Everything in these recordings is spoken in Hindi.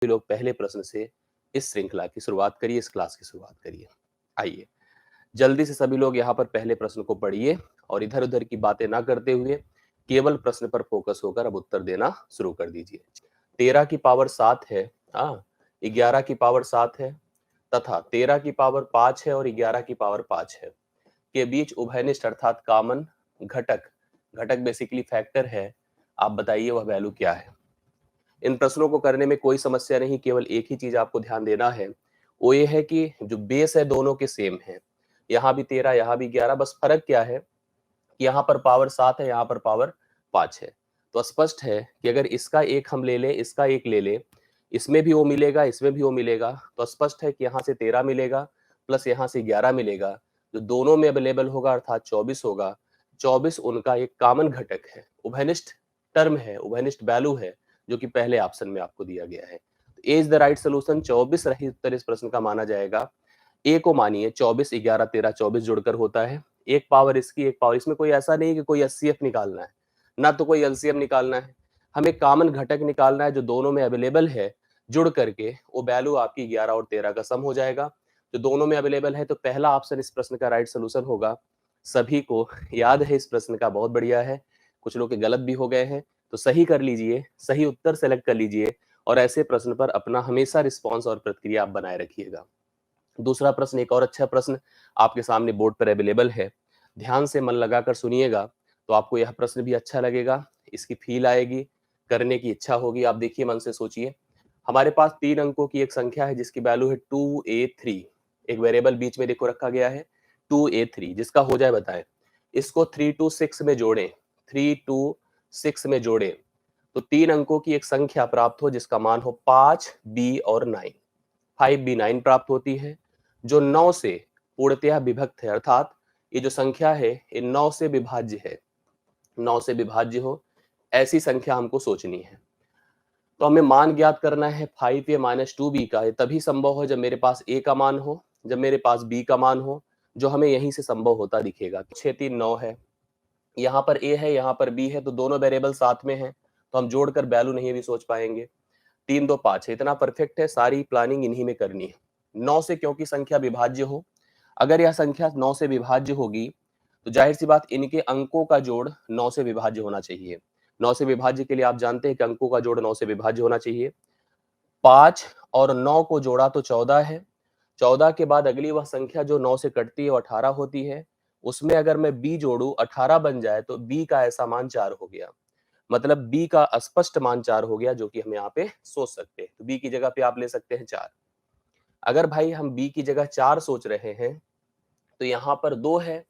लोग पहले प्रश्न से इस श्रृंखला की शुरुआत करिए, इस क्लास की शुरुआत करिए। आइए, जल्दी से सभी लोग यहाँ पर पहले प्रश्न को पढ़िए और इधर-उधर की बातें ना करते हुए केवल प्रश्न पर फोकस होकर अब उत्तर देना शुरू कर दीजिए। 13 की पावर 7 है, 11 की पावर 7 है तथा 13 की पावर 5 है और 11 की पावर 5 है के बीच उभयनिष्ठ अर्थात कॉमन घटक, घटक बेसिकली फैक्टर है। आप बताइए वह वैल्यू क्या है? इन प्रश्नों को करने में कोई समस्या नहीं, केवल एक ही चीज आपको ध्यान देना है, वो ये है कि जो बेस है दोनों के सेम है। यहाँ भी 13, यहाँ भी 11, बस फर्क क्या है कि यहाँ पर पावर 7 है, यहाँ पर पावर 5 है। तो स्पष्ट है कि अगर इसका एक हम ले लें, इसका एक ले लें, इसमें भी वो मिलेगा, इसमें भी वो मिलेगा, तो स्पष्ट है कि यहाँ से 13 मिलेगा प्लस यहाँ से 11 मिलेगा, जो दोनों में अवेलेबल होगा अर्थात 24 होगा। 24 उनका एक कॉमन घटक है, उभयनिष्ठ टर्म है, उभयनिष्ठ वैल्यू है, जो कि पहले ऑप्शन में आपको दिया गया है। ए इज द राइट सोल्यूशन। 24 रही उत्तर इस प्रश्न का माना जाएगा। ए को मानिए 24, 11, 13, 24 जुड़कर होता है। एक पावर इसकी, एक पावर इसमें, कोई ऐसा नहीं कि कोई एचसीएफ निकालना है, ना तो कोई एलसीएम निकालना है। हमें कॉमन घटक निकालना है जो दोनों में अवेलेबल है, जुड़ करके वो वैल्यू आपकी 11 और 13 का सम हो जाएगा, जो दोनों में अवेलेबल है। तो पहला ऑप्शन इस प्रश्न का राइट सोल्यूशन होगा। सभी को याद है इस प्रश्न का, बहुत बढ़िया है। कुछ लोग के गलत भी हो गए हैं, तो सही कर लीजिए, सही उत्तर सेलेक्ट कर लीजिए और ऐसे प्रश्न पर अपना हमेशा रिस्पॉन्स और प्रतिक्रिया आप बनाए रखिएगा। दूसरा प्रश्न, एक और अच्छा प्रश्न आपके सामने बोर्ड पर अवेलेबल है। ध्यान से मन लगाकर सुनिएगा तो आपको यह प्रश्न भी अच्छा लगेगा, इसकी फील आएगी, करने की इच्छा होगी। आप देखिए, मन से सोचिए। हमारे पास 3 अंकों की एक संख्या है जिसकी वैल्यू है 2a3। एक वेरिएबल बीच में देखो रखा गया है 2a3, जिसका हो जाए बताएं। इसको 3 to 6 में जोड़ें, 3 to 6 में जोड़ें तो 3 अंकों की एक संख्या प्राप्त हो जिसका मान हो 5, b और 9। 5b9 प्राप्त होती है, जो 9 से पूर्णतया विभक्त है, अर्थात ये जो संख्या है ये 9 से विभाज्य है। 9 से विभाज्य हो ऐसी संख्या हमको सोचनी है। तो हमें मान ज्ञात करना है 5a माइनस 2b का। ये तभी संभव हो जब मेरे पास a का मान हो, जब मेरे पास b का मान हो, जो हमें यहीं से संभव होता दिखेगा। 6 3 9 है, यहाँ पर a है, यहाँ पर b है, तो दोनों वेरिएबल साथ में हैं, तो हम जोड़कर वैल्यू नहीं भी सोच पाएंगे। 3 2 5 है, इतना परफेक्ट है, सारी प्लानिंग इन्हीं में करनी है। 9 से क्योंकि संख्या विभाज्य हो, अगर यह संख्या 9 से विभाज्य होगी तो जाहिर सी बात इनके अंकों का जोड़ 9 से विभाज्य होना चाहिए। 9 से विभाज्य के लिए आप जानते हैं कि अंकों का जोड़ 9 से विभाज्य होना चाहिए। 5 और 9 को जोड़ा तो 14 है। 14 के बाद अगली वह संख्या जो 9 से कटती है वो 18 होती है। उसमें अगर मैं b जोड़ू 18 बन जाए तो b का ऐसा मान 4 हो गया। मतलब b का स्पष्ट मान 4 हो गया, जो कि हम यहाँ पे सोच सकते हैं। तो b की जगह पे आप ले सकते हैं 4। अगर भाई हम b की जगह 4 सोच रहे हैं तो यहाँ पर 2 है,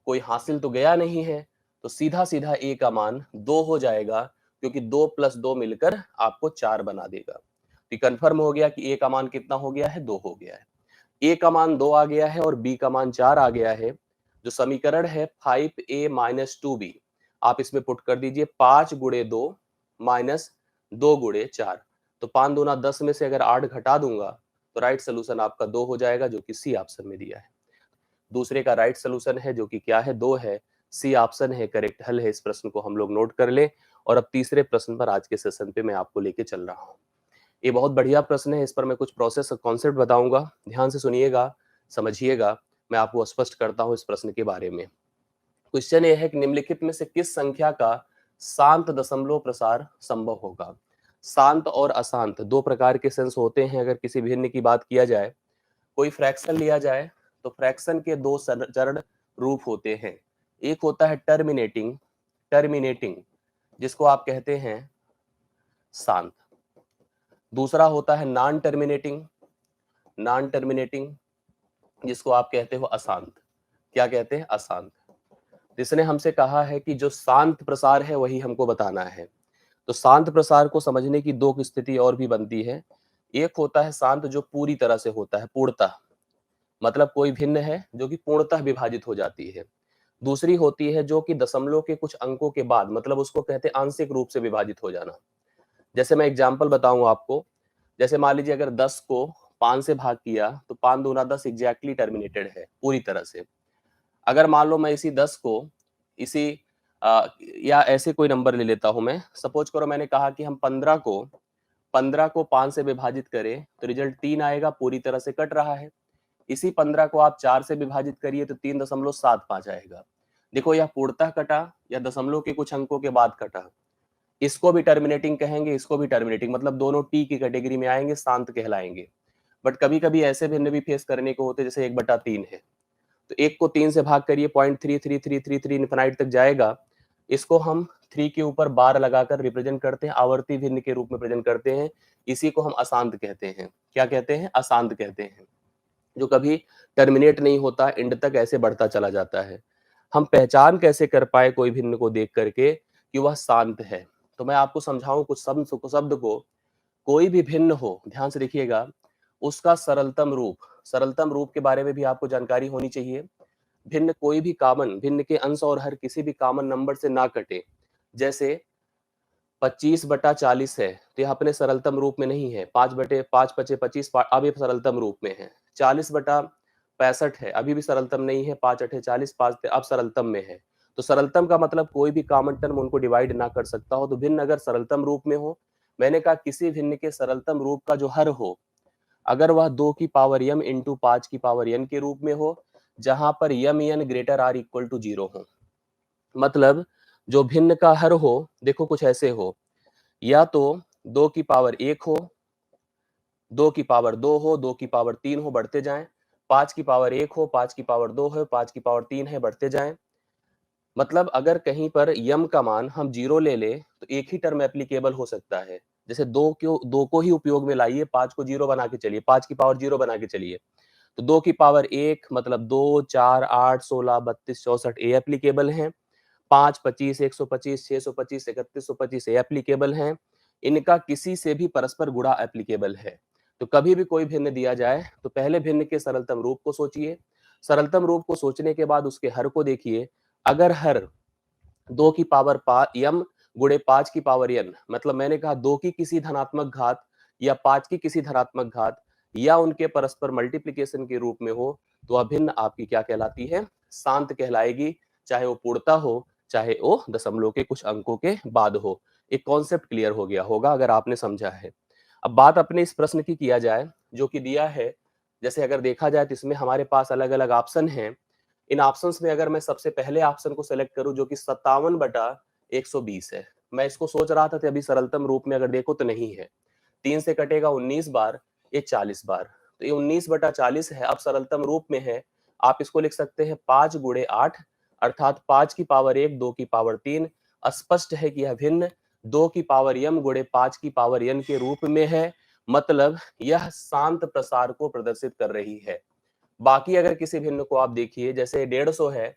कोई हासिल तो गया नहीं है, तो सीधा सीधा a का मान 2 हो जाएगा, क्योंकि 2 प्लस 2 मिलकर आपको 4 बना देगा। तो कंफर्म हो गया कि a का मान कितना हो गया है, 2 हो गया है। a का मान 2 आ गया है और b का मान 4 आ गया है। जो समीकरण है 5a माइनस 2b, आप इसमें पुट कर दीजिए। 5 गुणे 2 माइनस 2 गुणे 4, तो 5 दूना 10 में से अगर 8 घटा दूंगा तो राइट सोल्यूशन आपका 2 हो जाएगा, जो कि सी ऑप्शन में दिया है। दूसरे का राइट सोल्यूशन है जो कि क्या है, 2 है। सी ऑप्शन है, करेक्ट हल है। इस प्रश्न को हम लोग नोट कर ले और अब तीसरे प्रश्न पर आज के सेशन पे मैं आपको लेके चल रहा हूँ। ये बहुत बढ़िया प्रश्न है, इस पर मैं कुछ प्रोसेस कॉन्सेप्ट बताऊंगा, ध्यान से सुनिएगा, समझिएगा। मैं आपको स्पष्ट करता हूँ इस प्रश्न के बारे में। क्वेश्चन ये है कि निम्नलिखित में से किस संख्या का शांत दशमलव प्रसार संभव होगा। शांत और अशांत दो प्रकार के सेंस होते हैं। अगर किसी भिन्न की बात किया जाए, कोई फ्रैक्शन लिया जाए तो फ्रैक्शन के दो चरण रूप होते हैं। एक होता है टर्मिनेटिंग, टर्मिनेटिंग जिसको आप कहते हैं शांत। दूसरा होता है नॉन टर्मिनेटिंग, नॉन टर्मिनेटिंग जिसको आप कहते हो अशांत। क्या कहते हैं, अशांत। जिसने हमसे कहा है कि जो शांत प्रसार है वही हमको बताना है। तो शांत प्रसार को समझने की दो स्थिति और भी बनती है। एक होता है शांत जो पूरी तरह से होता है, पूर्णतः, मतलब कोई भिन्न है जो कि पूर्णतः विभाजित हो जाती है। दूसरी होती है जो कि दशमलव के कुछ अंकों के बाद, मतलब उसको कहते हैं आंशिक रूप से विभाजित हो जाना। जैसे मैं एग्जांपल बताऊं आपको, जैसे मान लीजिए अगर 10 को 5 से भाग किया तो 5 दूना 10 एग्जैक्टली टर्मिनेटेड है पूरी तरह से। अगर मान लो मैं इसी 10 को इसी या ऐसे कोई नंबर ले लेता हूं मैं, सपोज करो मैंने कहा कि हम 15 को 15 को 5 से विभाजित करें तो रिजल्ट 3 आएगा, पूरी तरह से कट रहा है। इसी 15 को आप 4 से विभाजित करिए तो 3.75 आएगा। देखो यह पूर्णतः कटा या दशमलव के कुछ अंकों के बाद कटा। इसको भी टर्मिनेटिंग कहेंगे, इसको भी टर्मिनेटिंग, मतलब दोनों टी की कैटेगरी में आएंगे, शांत कहलाएंगे। बट कभी कभी ऐसे भिन्न भी फेस करने को होते जैसे 1/3 है, तो 1 को 3 से भाग करिए, 0.3333 इनफिनाइट तक जाएगा। इसको हम 3 के ऊपर बार लगाकर रिप्रेजेंट करते हैं, आवर्ती भिन्न के रूप में प्रेजेंट करते हैं। इसी को हम अशांत कहते हैं। क्या कहते हैं? अशांत कहते हैं। जो कभी टर्मिनेट नहीं होता, एंड तक ऐसे बढ़ता चला जाता है। हम पहचान कैसे कर पाए कोई भिन्न को देख करके कि वह शांत है? तो मैं आपको समझाऊं कुछ शब्द को। कोई भी भिन्न हो, ध्यान से देखिएगा, उसका सरलतम रूप के बारे में भी आपको जानकारी होनी चाहिए। भिन्न कोई भी कॉमन, भिन्न के अंश और हर किसी भी कॉमन नंबर से ना कटे। जैसे 25/40 है तो यह अपने सरलतम रूप में नहीं है, 5/5 बचे 25, अब ये सरलतम रूप में है। 40/65 है, अभी भी सरलतम नहीं है, 5/8 40, 5 अब सरलतम में है। तो सरलतम का मतलब कोई भी कॉमन टर्म उनको डिवाइड ना कर सकता हो। तो भिन्न अगर सरलतम रूप में हो, मैंने कहा किसी भिन्न के सरलतम रूप का जो हर हो, अगर वह 2 की पावर m इंटू 5 की पावर n के रूप में हो, जहां पर m n greater or equal to 0 हो। मतलब जो भिन्न का हर हो, देखो कुछ ऐसे हो, या तो 2 की पावर 1 हो, 2 की पावर 2 हो, 2 की पावर 3 हो, बढ़ते जाएं, 5 की पावर 1 हो, 5 की पावर 2 हो, 5 की पावर 3 है, बढ़ते जाएं। मतलब अगर कहीं पर यम का मान हम 0 ले ले तो एक ही टर्म एप्लीकेबल हो सकता है। जैसे 2 को ही उपयोग में लाइए, 5 को 0 बना के चलिए, 5 की पावर 0 बना के चलिए, तो 2 की पावर 1 मतलब 2, 4, 8, 16, 32, 64 ए एप्लीकेबल हैं। 5, 25, 125, 625, 3125 ए एप्लीकेबल हैं। इनका किसी से भी परस्पर गुणा एप्लीकेबल है। तो कभी भी कोई भिन्न दिया जाए तो पहले भिन्न के सरलतम रूप को सोचिए। सरलतम रूप को सोचने के बाद उसके हर को देखिए। अगर हर 2 की पावर m गुणे 5 की पावर n, मतलब मैंने कहा 2 की किसी धनात्मक घात या 5 की किसी धनात्मक घात या उनके परस्पर मल्टीप्लिकेशन के रूप में हो, तो अभिन्न आपकी क्या कहलाती है? शांत कहलाएगी। चाहे वो पूर्णता हो, चाहे वो दशमलव के कुछ अंकों के बाद हो। एक कॉन्सेप्ट क्लियर हो गया होगा अगर आपने समझा है। अब बात अपने इस प्रश्न की किया जाए जो कि दिया है। जैसे अगर देखा जाए तो इसमें हमारे पास अलग अलग ऑप्शन हैं। इन ऑप्शंस में अगर मैं सबसे पहले ऑप्शन को सेलेक्ट करूं जो कि 57/120 है, मैं इसको सोच रहा था, अभी सरलतम रूप में अगर देखो तो नहीं है। 3 से कटेगा 19 बार, ये 40 बार, तो ये 19/40 है, अब सरलतम रूप में है। आप इसको लिख सकते हैं 5 गुणे 8, अर्थात 5 की पावर 1, 2 की पावर 3। स्पष्ट है कि यह भिन्न 2 की पावर m गुणे 5 की पावर n के रूप में है। मतलब यह शांत प्रसार को प्रदर्शित कर रही है। बाकी अगर किसी भिन्न को आप देखिए, जैसे 150 है,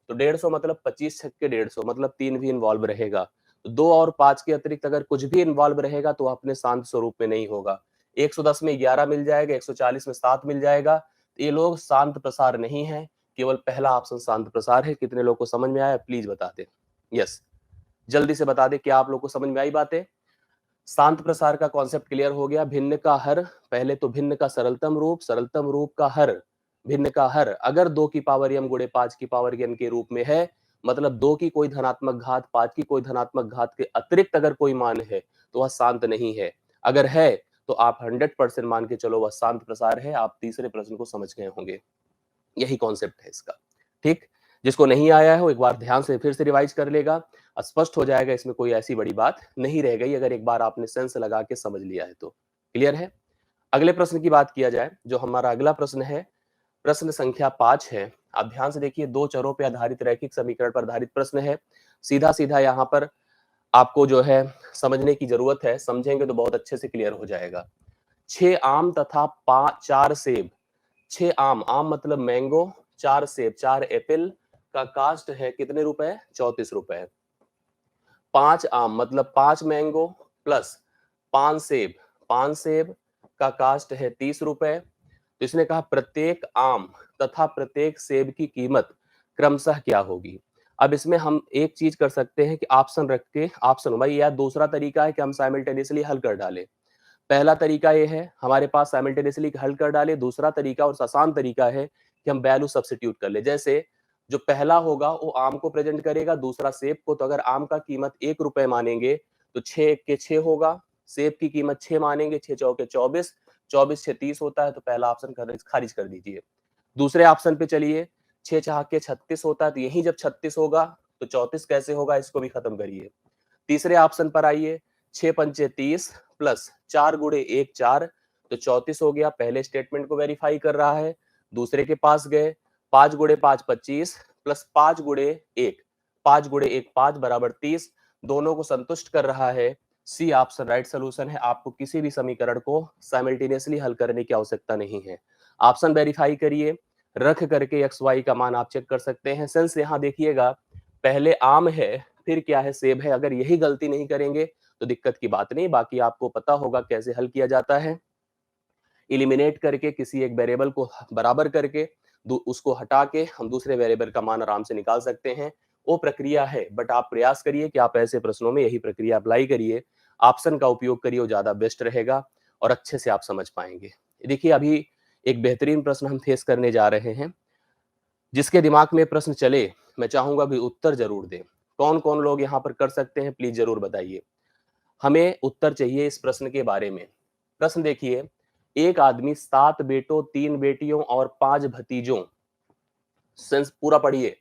तो 150 मतलब 25 छक्के 150, मतलब 3 भी इन्वॉल्व रहेगा। तो 2 और 5 के अतिरिक्त अगर कुछ भी इन्वॉल्व रहेगा तो अपने शांत स्वरूप में नहीं होगा। 110 में 11 मिल जाएगा, 140 में 7 मिल जाएगा, तो ये लोग शांत प्रसार नहीं है। केवल पहला ऑप्शन शांत प्रसार है। कितने लोग को समझ में आया प्लीज बता दे। यस, जल्दी से बता दे, क्या आप लोग को समझ में आई बातें? शांत प्रसार का कॉन्सेप्ट क्लियर हो गया। भिन्न का हर, पहले तो भिन्न का सरलतम रूप का हर, भिन्न का हर अगर 2 की पावर m गुणे 5 की पावर n के रूप में है, मतलब 2 की कोई धनात्मक घात, 5 की कोई धनात्मक घात के अतिरिक्त अगर कोई मान है तो वह शांत नहीं है। अगर है तो आप 100% मान के चलो वह शांत प्रसार है। आप तीसरे प्रश्न को समझ गए होंगे। यही कॉन्सेप्ट है इसका। ठीक, जिसको नहीं आया है वो एक बार ध्यान से फिर से रिवाइज कर लेगा, स्पष्ट हो जाएगा। इसमें कोई ऐसी बड़ी बात नहीं रह गई अगर एक बार आपने सेंस लगा के समझ लिया है तो। क्लियर है? अगले प्रश्न की बात किया जाए, जो हमारा अगला प्रश्न है, प्रश्न संख्या 5 है। आप ध्यान से देखिए, दो चरों पर आधारित रैखिक समीकरण पर आधारित प्रश्न है। सीधा सीधा यहाँ पर आपको जो है समझने की जरूरत है, समझेंगे तो बहुत अच्छे से क्लियर हो जाएगा। 6 आम तथा 4 सेब, 6 आम, आम मतलब मैंगो, 4 सेब, 4 एप्पल का कास्ट है कितने रुपए? 34 रुपए। 5 आम मतलब 5 मैंगो प्लस 5 सेब, 5 सेब का कास्ट है 30 रुपए। तो इसने कहा प्रत्येक आम तथा प्रत्येक सेब की कीमत क्रमशः क्या होगी। अब इसमें हम एक चीज कर सकते हैं कि ऑप्शन रख के, ऑप्शन भाई या दूसरा तरीका है कि हम साइमल्टेनियसली हल कर डालें। पहला तरीका ये है हमारे पास साइमल्टेनियसली हल कर डाले। दूसरा तरीका और आसान तरीका है कि हम वैल्यू सब्स्टिट्यूट कर ले। जैसे जो पहला होगा वो आम को प्रेजेंट करेगा, दूसरा सेब को। तो अगर आम का कीमत 1 रुपए मानेंगे तो 6 के 6 होगा, सेब की कीमत 6 मानेंगे, 6 चौके 24, 24 6 30 होता है, तो पहला ऑप्शन खारिज कर दीजिए। दूसरे ऑप्शन पे चलिए, 6 चहाके 36 होता है, तो यही जब 36 होगा तो 34 कैसे होगा, इसको भी खत्म करिए। तीसरे ऑप्शन पर आइए, 6 पंचे 30 प्लस 4 गुणे 1 4, तो 34 हो गया। पहले स्टेटमेंट को वेरीफाई कर रहा है। दूसरे के पास गए, 5 गुणे 5 25 प्लस 5 गुणे 1, 5 गुणे 1 5 बराबर 30, दोनों को संतुष्ट कर रहा है। सी ऑप्शन राइट सोल्यूशन है। आपको किसी भी समीकरण को साइमल्टेनियसली हल करने की आवश्यकता नहीं है। ऑप्शन वेरीफाई करिए, रख करके एक्स वाई का मान आप चेक कर सकते हैं। सेंस यहाँ देखिएगा, पहले आम है, फिर क्या है, सेब है। अगर यही गलती नहीं करेंगे तो दिक्कत की बात नहीं, बाकी आपको पता होगा कैसे हल किया जाता है। इलिमिनेट करके किसी एक वेरिएबल को बराबर करके उसको हटा के हम दूसरे वेरिएबल का मान आराम से निकाल सकते हैं। वो प्रक्रिया है, बट आप प्रयास करिए कि आप ऐसे प्रश्नों में यही प्रक्रिया अप्लाई करिए, ऑप्शन का उपयोग करिए, वो ज्यादा बेस्ट रहेगा और अच्छे से आप समझ पाएंगे। देखिए, अभी एक बेहतरीन प्रश्न हम फेस करने जा रहे हैं। जिसके दिमाग में प्रश्न चले, मैं चाहूंगा कि उत्तर जरूर दें। कौन कौन लोग यहाँ पर कर सकते हैं, प्लीज जरूर बताइए। हमें उत्तर चाहिए इस प्रश्न के बारे में। प्रश्न देखिए, एक आदमी 7 बेटों, 3 बेटियों और 5 भतीजों, सेंस पूरा पढ़िए,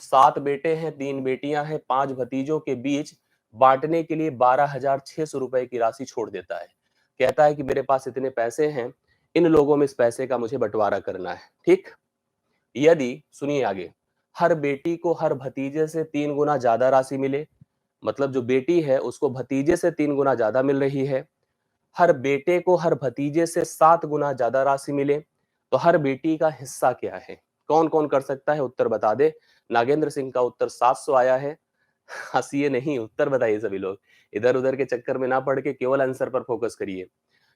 7 बेटे हैं, 3 बेटियां हैं, 5 भतीजों के बीच बांटने के लिए 12,600 रुपए की राशि छोड़ देता है। कहता है कि मेरे पास इतने पैसे हैं, इन लोगों में इस पैसे का मुझे बंटवारा करना है। ठीक, यदि, सुनिए आगे, हर बेटी को हर भतीजे से 3 गुना ज्यादा राशि मिले, मतलब जो बेटी है उसको भतीजे से 3 गुना ज्यादा मिल रही है, हर बेटे को हर भतीजे से 7 गुना ज्यादा राशि मिले, तो हर बेटी का हिस्सा क्या है? कौन कौन कर सकता है, उत्तर बता दे। नागेंद्र सिंह का उत्तर 700 आया है। हंसिए नहीं, उत्तर बताइए सभी लोग। इधर उधर के चक्कर में ना पड़ के केवल आंसर पर फोकस करिए।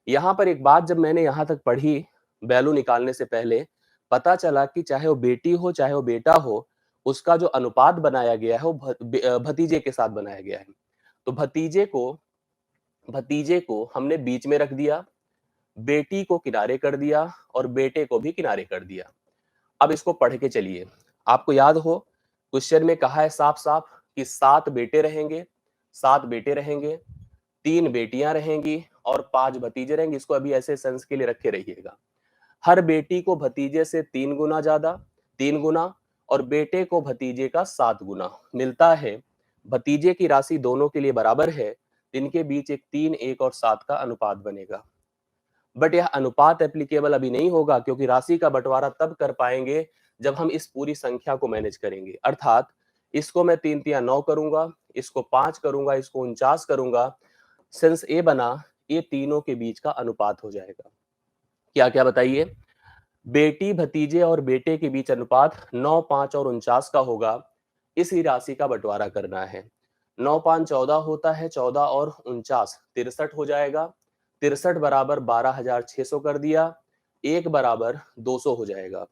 यहाँ पर एक बात जब मैंने यहाँ तक पढ़ी, वैल्यू निकालने से पहले पता चला कि चाहे वो बेटी हो चाहे वो बेटा हो, उसका जो अनुपात बनाया गया है वो भतीजे के साथ बनाया गया है। तो भतीजे को हमने बीच में रख दिया, बेटी को किनारे कर दिया और बेटे को भी किनारे कर दिया। अब इसको पढ़ के चलिए। आपको याद हो, क्वेश्चन में कहा है साफ साफ कि 7 बेटे रहेंगे, 7 बेटे रहेंगे, 3 बेटियां रहेंगी और 5 भतीजे रहेंगे। इसको अभी ऐसे सेंस के लिए रखे रहिएगा। हर बेटी को भतीजे से 3 गुना ज्यादा, 3 गुना, और बेटे को भतीजे का 7 गुना मिलता है। भतीजे की राशि दोनों के लिए बराबर है, इनके बीच एक 3 1 और 7 का अनुपात बनेगा। बट यह अनुपात एप्लीकेबल अभी नहीं होगा, क्योंकि राशि का बंटवारा तब कर पाएंगे जब हम इस पूरी संख्या को मैनेज करेंगे। अर्थात इसको मैं 3 तिया 9 करूंगा, इसको 5 करूंगा, इसको 49 करूंगा। सेंस ए बना, ये तीनों के बीच का अनुपात हो जाएगा। क्या क्या बताइए। बेटी भतीजे और बेटे के बीच अनुपात 9 5 और 49 का होगा। इसी राशि का बंटवारा करना है। 9 5 14 होता है, 14 और 49 63 हो जाएगा। 63 बराबर 12,600 कर दिया, एक बराबर 200 हो जाएगा।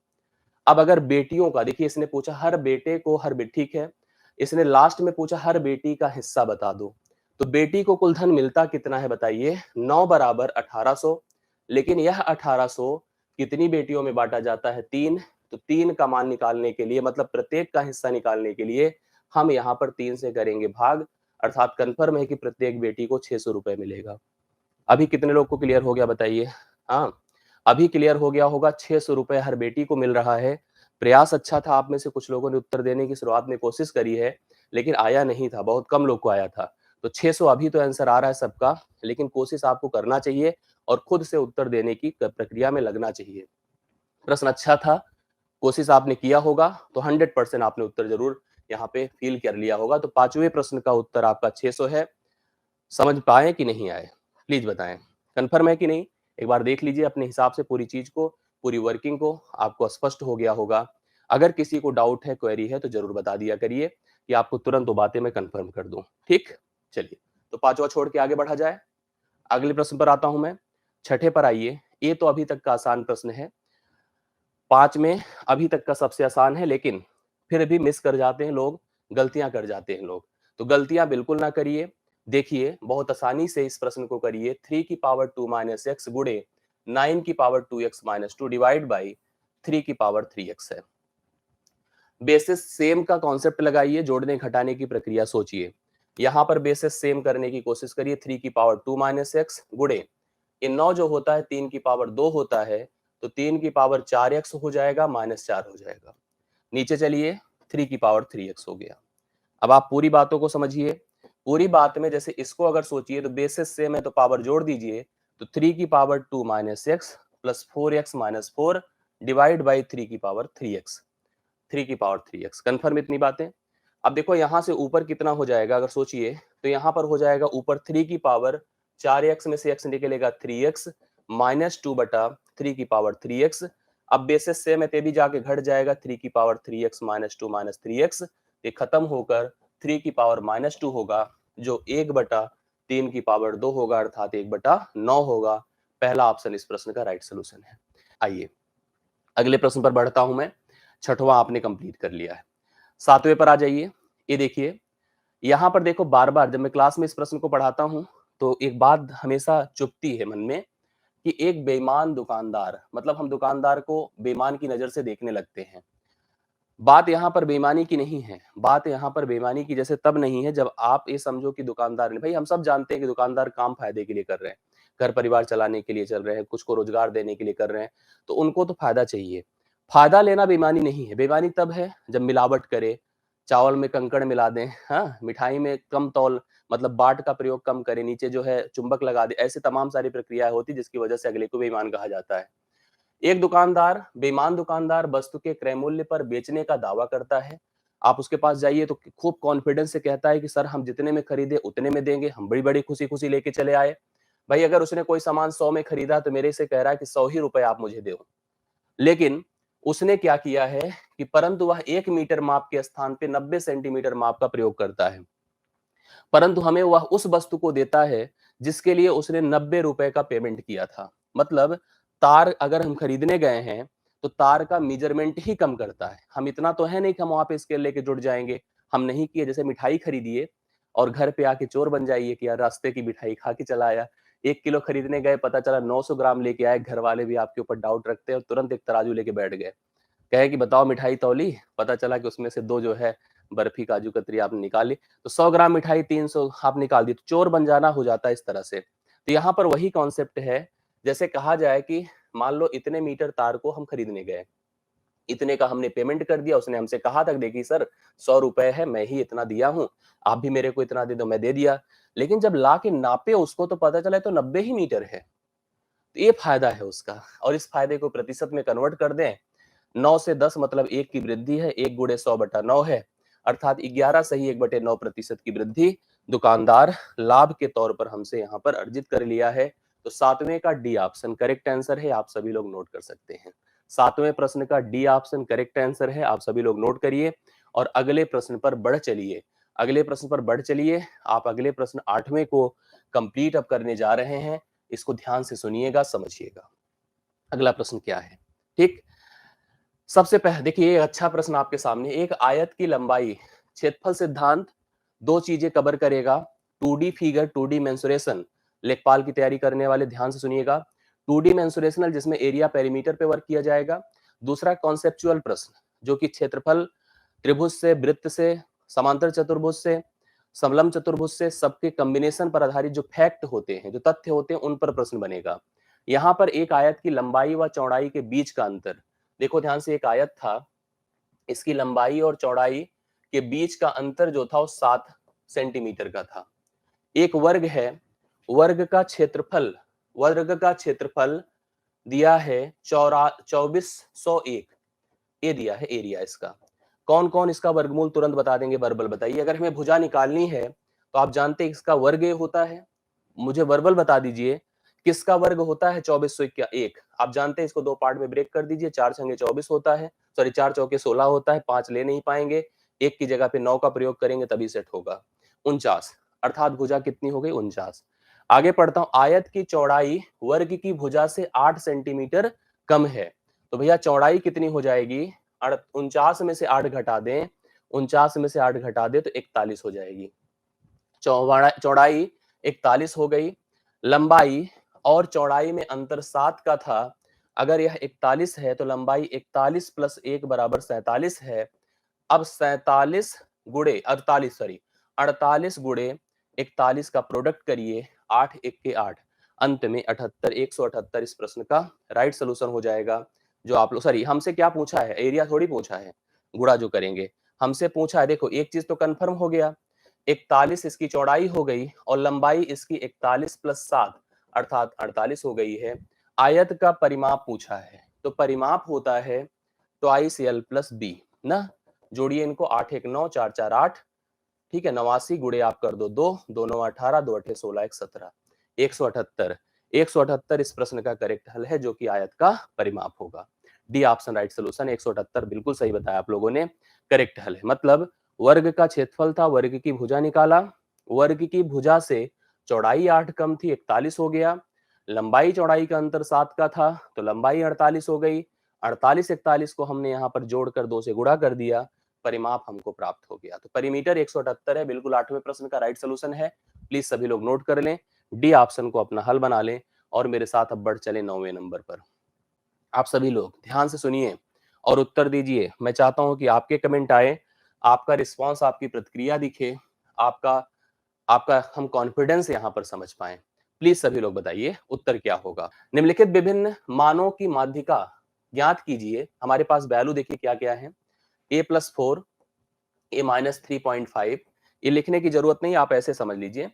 अब अगर बेटियों का देखिए, इसने पूछा हर बेटे को हर बेटी, ठीक है, इसने लास्ट में पूछा हर बेटी का हिस्सा बता दो। तो बेटी को कुल धन मिलता कितना है बताइए, 9 बराबर 1800। लेकिन यह 1800 कितनी बेटियों में बांटा जाता है, 3। तो 3 का मान निकालने के लिए, मतलब प्रत्येक का हिस्सा निकालने के लिए, हम यहाँ पर 3 से करेंगे भाग। अर्थात कंफर्म है कि प्रत्येक बेटी को 600 रुपए मिलेगा। अभी कितने लोग को क्लियर हो गया बताइए। हाँ, अभी क्लियर हो गया होगा। 600 रुपए हर बेटी को मिल रहा है। प्रयास अच्छा था, आप में से कुछ लोगों ने उत्तर देने की शुरुआत में कोशिश करी है, लेकिन आया नहीं था, बहुत कम लोग को आया था। तो 600 अभी तो आंसर आ रहा है सबका, लेकिन कोशिश आपको करना चाहिए और खुद से उत्तर देने की प्रक्रिया में लगना चाहिए। प्रश्न अच्छा था, कोशिश आपने किया होगा तो 100% आपने उत्तर जरूर यहाँ पे फील कर लिया होगा। तो पांचवें प्रश्न का उत्तर आपका 600 है। समझ पाए कि नहीं आए, प्लीज बताएं। कंफर्म है कि नहीं, एक बार देख लीजिए अपने हिसाब से पूरी चीज को, पूरी वर्किंग को, आपको स्पष्ट हो गया होगा। अगर किसी को डाउट है, क्वेरी है, तो जरूर बता दिया करिए कि आपको तुरंत वो बातें मैं कंफर्म कर दूं। ठीक, चलिए, तो पांचवा छोड़ के आगे बढ़ा जाए। अगले प्रश्न पर आता हूं मैं, छठे पर आइए। ये तो अभी तक का आसान प्रश्न है, 5 में अभी तक का सबसे आसान है, लेकिन फिर भी मिस कर जाते हैं लोग, गलतियां कर जाते हैं लोग। तो गलतियां बिल्कुल ना करिए। देखिए, बहुत आसानी से इस प्रश्न को करिए। 3 की पावर 2 माइनस एक्स गुणे 9 की power 2x minus 2 divide by 3 की पावर 3x है। बेसिस सेम का कॉन्सेप्ट लगाइए, जोड़ने घटाने की प्रक्रिया सोचिए। यहाँ पर बेसिस सेम करने की कोशिश करिए, 3 की पावर 2 माइनस एक्स गुणे ये 9 जो होता है 3 की पावर 2 होता है, तो 3 की पावर 4x हो जाएगा, माइनस 4 हो जाएगा। नीचे चलिए, 3 की पावर 3x हो गया। अब आप पूरी बातों को समझिए। पूरी बात में जैसे इसको अगर सोचिए तो बेसिस सेम है तो पावर जोड़ दीजिए, तो 3 की power 2 minus x plus 4x minus 4 divide by 3 की पावर 3x, 3 की पावर 3x। कन्फर्म इतनी बातें? अब देखो यहां से ऊपर कितना हो जाएगा अगर सोचिए, तो यहां पर हो जाएगा ऊपर 3 की पावर 4x में से x निकलेगा 3x माइनस 2 बटा 3 की पावर 3x। अब बेसिस सेम है ते भी जाके घट जाएगा, 3 की power 3x minus 2 minus 3x, ये खत्म होकर 3 की पावर माइनस 2 होगा, जो 1 बटा 3 की पावर 2 होगा, अर्थात 1 बटा 9 होगा। पहला ऑप्शन इस प्रश्न का राइट सोल्यूशन है। आइए अगले प्रश्न पर बढ़ता हूं मैं। छठवां आपने कंप्लीट कर लिया है। सातवें पर आ जाइए। ये देखिए, यहां पर देखो बार बार जब मैं क्लास में इस प्रश्न को पढ़ाता हूं तो एक बात हमेशा चुभती है मन में कि एक बेईमान दुकानदार, मतलब हम दुकानदार को बेईमान की नजर से देखने लगते हैं। बात यहाँ पर बेईमानी की नहीं है, बात यहाँ पर बेईमानी की जैसे तब नहीं है जब आप ये समझो कि दुकानदार ने, भाई हम सब जानते हैं कि दुकानदार काम फायदे के लिए कर रहे हैं, घर परिवार चलाने के लिए चल रहे हैं, कुछ को रोजगार देने के लिए कर रहे हैं, तो उनको तो फायदा चाहिए। फायदा लेना बेईमानी नहीं है, बेईमानी तब है जब मिलावट करे, चावल में कंकड़ मिला दें, हाँ, मिठाई में कम तौल मतलब बाट का प्रयोग कम करे, नीचे जो है चुंबक लगा दे, ऐसे तमाम सारी प्रक्रियाएं होती जिसकी वजह से अगले को बेईमान कहा जाता है। एक दुकानदार, बेईमान दुकानदार वस्तु के क्रय मूल्य पर बेचने का दावा करता है। आप उसके पास जाइए तो खूब कॉन्फिडेंस से कहता है कि सर हम जितने में खरीदे उतने में देंगे, हम बड़ी-बड़ी खुशी-खुशी लेके चले आए। भाई अगर उसने कोई सामान 100 में खरीदा तो मेरे से कह रहा है कि 100 ही रुपए आप मुझे दो। लेकिन उसने क्या किया है कि परंतु वह 1 मीटर माप के स्थान पे 90 सेंटीमीटर माप का प्रयोग करता है। परंतु हमें वह उस वस्तु को देता है जिसके लिए उसने 90 रुपए का पेमेंट किया था। मतलब तार अगर हम खरीदने गए हैं तो तार का मेजरमेंट ही कम करता है। हम इतना तो है नहीं कि हम वहां पे स्केल लेके जुड़ जाएंगे। हम नहीं किए, जैसे मिठाई खरीदिए और घर पे आके चोर बन जाइए कि यार रास्ते की मिठाई खा के चला आया। 1 किलो खरीदने गए, पता चला 900 ग्राम लेके आए, घर वाले भी आपके ऊपर डाउट रखते हैं और तुरंत एक तराजू लेके बैठ गए। कहे कि बताओ मिठाई तौली, पता चला कि उसमें से 2 जो है बर्फी काजू कतरी आपने निकाली, तो 100 ग्राम मिठाई 300 आप निकाल दी, तो चोर बन जाना हो जाता है इस तरह से। तो यहाँ पर वही कॉन्सेप्ट है, जैसे कहा जाए कि मान लो इतने मीटर तार को हम खरीदने गए, इतने का हमने पेमेंट कर दिया, उसने हमसे कहा था देखिए सर 100 रुपए है, मैं ही इतना दिया हूँ, आप भी मेरे को इतना दे दो, मैं दे दिया। लेकिन जब ला के नापे उसको तो पता चला तो 90 ही मीटर है। तो ये फायदा है उसका, और इस फायदे को प्रतिशत में कन्वर्ट कर दें, 9 से 10 मतलब 1 की वृद्धि है, 1 गुणे 100 बटा 9 है, अर्थात 11 सही 1/9% की वृद्धि दुकानदार लाभ के तौर पर हमसे यहाँ पर अर्जित कर लिया है। तो सातवें का डी ऑप्शन करेक्ट आंसर है, आप सभी लोग नोट कर सकते हैं। सातवें प्रश्न का डी ऑप्शन करेक्ट आंसर है, आप सभी लोग नोट करिए और अगले प्रश्न पर बढ़ चलिए। अगले प्रश्न पर बढ़ चलिए, आप अगले प्रश्न 8वें को कंप्लीट अब करने जा रहे हैं। इसको ध्यान से सुनिएगा, समझिएगा। अगला प्रश्न क्या है? ठीक, सबसे पहले देखिए ये अच्छा प्रश्न आपके सामने, एक आयत की लंबाई क्षेत्रफल सिद्धांत दो चीजें कवर करेगा। 2D फिगर, 2D मेंसुरेशन, लेखपाल की तैयारी करने वाले ध्यान से सुनिएगा। 2D मेंसुरेशनल जिसमें एरिया पेरीमीटर पे वर्क किया जाएगा। दूसरा कॉन्सेप्चुअल प्रश्न जो कि क्षेत्रफल त्रिभुज से, वृत्त से, समांतर चतुर्भुज से, समलंब चतुर्भुज से, सबके कॉम्बिनेशन पर आधारित जो फैक्ट होते हैं, जो तथ्य होते हैं, उन पर प्रश्न बनेगा। यहाँ पर एक आयत की लंबाई व चौड़ाई के बीच का अंतर, देखो ध्यान से, एक आयत था, इसकी लंबाई और चौड़ाई के बीच का अंतर जो था वो 7 सेंटीमीटर का था। एक वर्ग है, वर्ग का क्षेत्रफल दिया है 2401, ये दिया है एरिया इसका। कौन कौन इसका वर्गमूल तुरंत बता देंगे, वर्बल बताइए। अगर हमें भुजा निकालनी है तो आप जानते हैं इसका वर्ग ये होता है, मुझे वर्बल बता दीजिए किसका वर्ग होता है 2401। आप जानते हैं, इसको दो पार्ट में ब्रेक कर दीजिए, 4 छंगे 24 होता है, सॉरी 4 चौके 16 होता है, 5 ले नहीं पाएंगे, एक की जगह पे 9 का प्रयोग करेंगे तभी सेट होगा, 49, अर्थात भुजा कितनी हो गई 49। आगे पढ़ता हूं, आयत की चौड़ाई वर्ग की भुजा से 8 सेंटीमीटर कम है, तो भैया चौड़ाई कितनी हो जाएगी, 49 में से 8 घटा दें, 49 में से 8 घटा दें तो 41 हो जाएगी। चौड़ाई 41 हो गई, लंबाई और चौड़ाई में अंतर 7 का था, अगर यह 41 है तो लंबाई 41 प्लस 1 बराबर 47 है। अब 47 गुणे 48, सॉरी 48 गुणे 41 का प्रोडक्ट करिए, 8 1 के 8, अंत में 78, 178 इस प्रश्न का राइट सोल्यूशन हो जाएगा। जो आप लोग, सॉरी, हमसे क्या पूछा है, एरिया थोड़ी पूछा है, गुणा जो करेंगे हमसे पूछा है। देखो एक चीज तो कंफर्म हो गया, 41 इसकी चौड़ाई हो गई और लंबाई इसकी 41 प्लस 7 अर्थात 48 हो गई है। आयत का परिमाप पूछा है, तो परिमाप होता है ट्वाइस एल प्लस बी ना, जोड़िए इनको, 8 1 9 4 4 8, ठीक है, 89 गुणे आप कर दो 2 2 9 18 2 8 16 1 17, 178, 178 इस प्रश्न का करेक्ट हल है, जो कि आयत का परिमाप होगा। डी ऑप्शन राइट सोल्यूशन, 178 बिल्कुल सही बताया आप लोगों ने, करेक्ट हल है। मतलब वर्ग का क्षेत्रफल था, वर्ग की भुजा निकाला, वर्ग की भुजा से चौड़ाई 8 कम थी, 41 हो गया, लंबाई चौड़ाई का अंतर 7 का था, तो लंबाई 48 हो गई, 48 41 को हमने यहाँ पर जोड़कर 2 से गुणा कर दिया, परिमाप हमको प्राप्त हो गया। तो परिमीटर 178 है, बिल्कुल 8वें प्रश्न का राइट सोल्यूशन है। प्लीज सभी लोग नोट कर लें, डी ऑप्शन को अपना हल बना लें और मेरे साथ अब बढ़ चले 9वें नंबर पर। आप सभी लोग ध्यान से सुनिए और उत्तर दीजिए। मैं चाहता हूं कि आपके कमेंट आए, आपका रिस्पांस, आपकी प्रतिक्रिया दिखे, आपका आपका हम कॉन्फिडेंस यहां पर समझ पाए। प्लीज सभी लोग बताइए उत्तर क्या होगा। निम्नलिखित विभिन्न मानों की माध्यिका ज्ञात कीजिए। हमारे पास वैल्यू देखिए क्या क्या है, a+4, a-3.5, ये लिखने की जरूरत नहीं, आप ऐसे समझ लीजिए।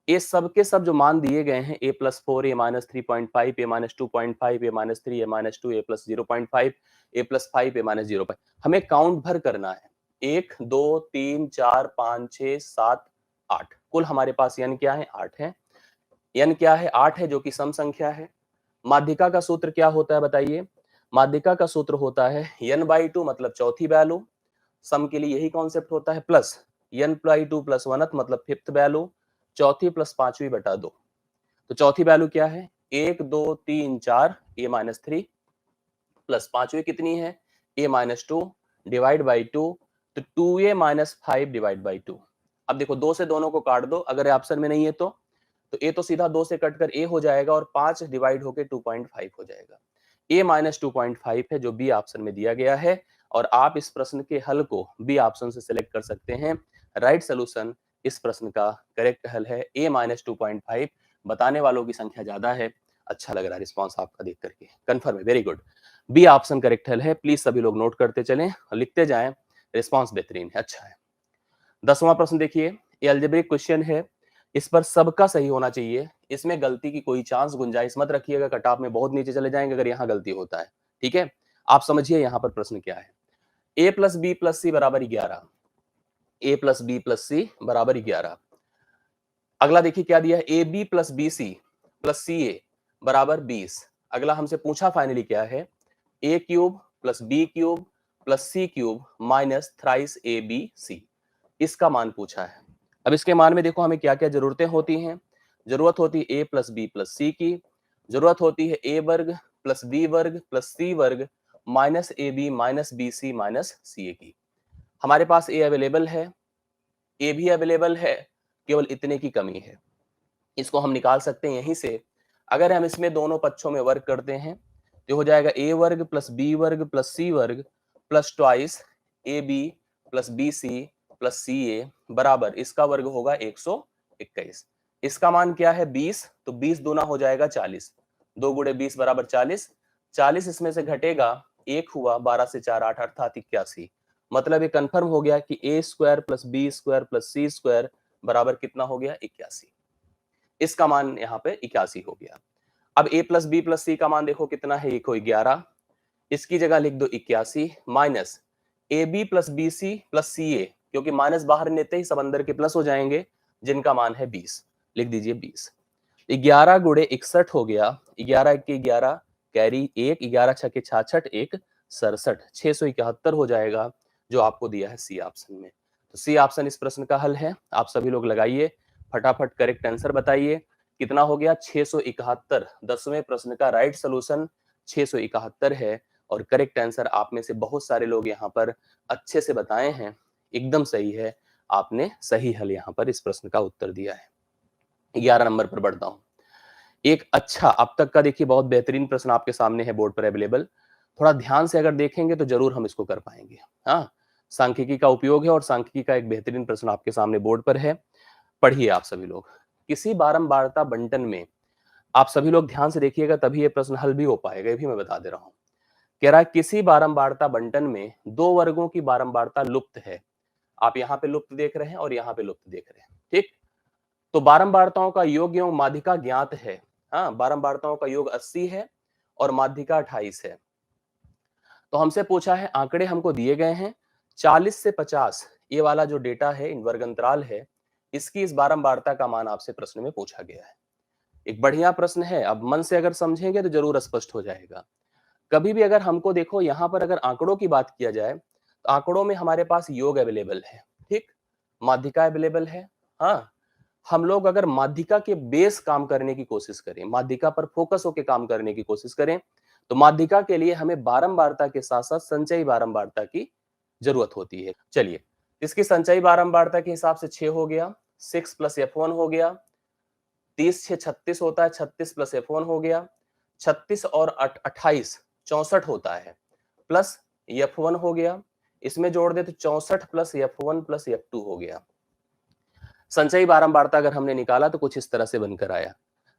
ये सब के सब जो मान दिए गए हैं, a+4, a-3.5, a-2.5, a-3, a-2, a+0.5, a+5, a-0.5, हमें काउंट भर करना है। 1 2 3 4 5 6 7 8, कुल हमारे पास n क्या है, 8 है। n क्या है, 8 है, जो कि सम संख्या है। माध्यिका का सूत्र क्या होता है बताइए। माध्यिका का सूत्र होता है n/2 मतलब चौथी वैल्यू, सम के लिए यही कॉन्सेप्ट होता है, प्लस n/2 प्लस 1th मतलब फिफ्थ वैल्यू, चौथी प्लस पांचवी बटा 2। तो चौथी वैल्यू क्या है, 1 2 3 4 a-3 प्लस पांचवी कितनी है, a-2 डिवाइड बाई 2, तो 2a-5 डिवाइड बाई 2। अब देखो 2 से दोनों को काट दो, अगर ऑप्शन में नहीं है तो a तो सीधा 2 से कटकर a हो जाएगा और 5 डिवाइड होकर 2.5 हो जाएगा। a-2.5 है, जो बी ऑप्शन में दिया गया है, और आप इस प्रश्न के हल को बी ऑप्शन से सिलेक्ट कर सकते हैं। राइट सोल्यूशन इस प्रश्न का करेक्ट हल है a-2.5। बताने वालों की संख्या ज्यादा है। अच्छा लग रहा है रिस्पांस आपका देख करके, कंफर्म है, very good. B option correct हल है। प्लीज सभी लोग नोट करते चलें और लिखते जाएं, रिस्पांस बेहतरीन है, अच्छा है। 10वां प्रश्न देखिए, ये अलजेब्रिक क्वेश्चन है, इस पर सबका सही होना चाहिए, इसमें गलती की कोई चांस गुंजाइश मत रखिएगा, कट ऑफ में बहुत नीचे चले जाएंगे अगर यहाँ गलती होता है, ठीक है। आप समझिए यहाँ पर प्रश्न क्या है, a plus B plus C बराबर 11, a plus B plus C बराबर 11। अगला देखिए क्या दिया है, A B plus B C plus C A बराबर 20। अगला हमसे पूछा फाइनली क्या है, A cube plus B cube plus C cube minus thrice A B C, इसका मान पूछा है। अब इसके मान में देखो हमें क्या क्या जरूरतें होती हैं। जरूरत होती है A plus B plus C की, जरूरत होती है ए वर्ग प्लस बी वर्ग प्लस सी वर्ग minus A B minus B C minus C A की। हमारे पास ए अवेलेबल है, ए भी अवेलेबल है, केवल इतने की कमी है, इसको हम निकाल सकते हैं यहीं से। अगर हम इसमें दोनों पक्षों में वर्ग करते हैं तो हो जाएगा ए वर्ग प्लस बी वर्ग प्लस सी वर्ग plus twice A B plus B C plus C A बराबर इसका वर्ग होगा 121। इसका मान क्या है 20, तो 20 दूना हो जाएगा 40, 2 गुणे 20 बराबर 40, 40 इसमें से घटेगा, एक हुआ, 12 से 4 8 अर्थात 81। मतलब ये कंफर्म हो गया कि A square plus B square plus C square बराबर कितना हो गया, 81। इसका मान यहाँ पे 81 हो गया। अब a प्लस बी प्लस सी का मान देखो कितना है, एक हो 11, इसकी जगह लिख दो 81 minus A B plus B C plus C A, क्योंकि माइनस बाहर लेते ही सब अंदर के प्लस हो जाएंगे, जिनका मान है 20, लिख दीजिए 20। 11 गुणे 61 हो गया, 11 के 11 कैरी 1, 11 छके 66, 1 67, 671 हो जाएगा, जो आपको दिया है सी ऑप्शन में। तो सी ऑप्शन इस प्रश्न का हल है। आप सभी लोग लगाइए, फटाफट करेक्ट आंसर बताइए, कितना हो गया 671। 10वें प्रश्न का राइट सोल्यूशन 671 है, और करेक्ट आंसर आप में से बहुत सारे लोग यहाँ पर अच्छे से बताए हैं, एकदम सही है, आपने सही हल यहाँ पर इस प्रश्न का उत्तर दिया है। 11 नंबर पर बढ़ता हूं। एक अच्छा अब तक का देखिए बहुत बेहतरीन प्रश्न आपके सामने है बोर्ड पर अवेलेबल, थोड़ा ध्यान से अगर देखेंगे तो जरूर हम इसको कर पाएंगे। हाँ, सांख्यिकी का उपयोग है और सांख्यिकी का एक बेहतरीन प्रश्न आपके सामने बोर्ड पर है। पढ़िए आप सभी लोग। किसी बारंबारता बंटन में, आप सभी लोग ध्यान से देखिएगा तभी ये प्रश्न हल भी हो पाएगा, ये भी मैं बता दे रहा हूं। कह रहा है किसी बारंबारता बंटन में दो वर्गों की बारंबारता लुप्त है। आप यहाँ पे लुप्त देख रहे हैं और यहाँ पे लुप्त देख रहे हैं, ठीक। तो बारंबारताओं का योग एवं माध्यिका ज्ञात है। हाँ, बारंबारताओं का योग 80 है और माध्यिका 28 है। तो हमसे पूछा है, आंकड़े हमको दिए गए हैं 40 से 50, ये वाला जो डेटा है, इन वर्ग अंतराल है, इसकी इस बारंबारता का मान आपसे प्रश्न में पूछा गया है। एक बढ़िया प्रश्न है। अब मन से अगर समझेंगे तो जरूर स्पष्ट हो जाएगा। कभी भी अगर हमको देखो यहाँ पर अगर आंकड़ों की बात किया जाए तो आंकड़ों में हमारे पास योग अवेलेबल है, ठीक, माध्यिका अवेलेबल है। हाँ, हम लोग अगर माध्यिका के बेस काम करने की कोशिश करें, माध्यिका पर फोकस होकर काम करने की कोशिश करें, तो माध्यिका के लिए हमें बारंबारता के साथ साथ संचयी बारंबारता की जरूरत होती है। चलिए, इसकी संचयी बारंबारता के हिसाब से 6 हो गया, 6 प्लस F1 हो गया, 30 6 36 होता है, 36 प्लस F1 हो गया, 36 और 28 64 होता है, प्लस F1 हो गया, इसमें जोड़ दे तो 64 प्लस F1 प्लस F2 हो गया। संचयी बारंबारता अगर हमने निकाला तो कुछ इस तरह से बनकर आया।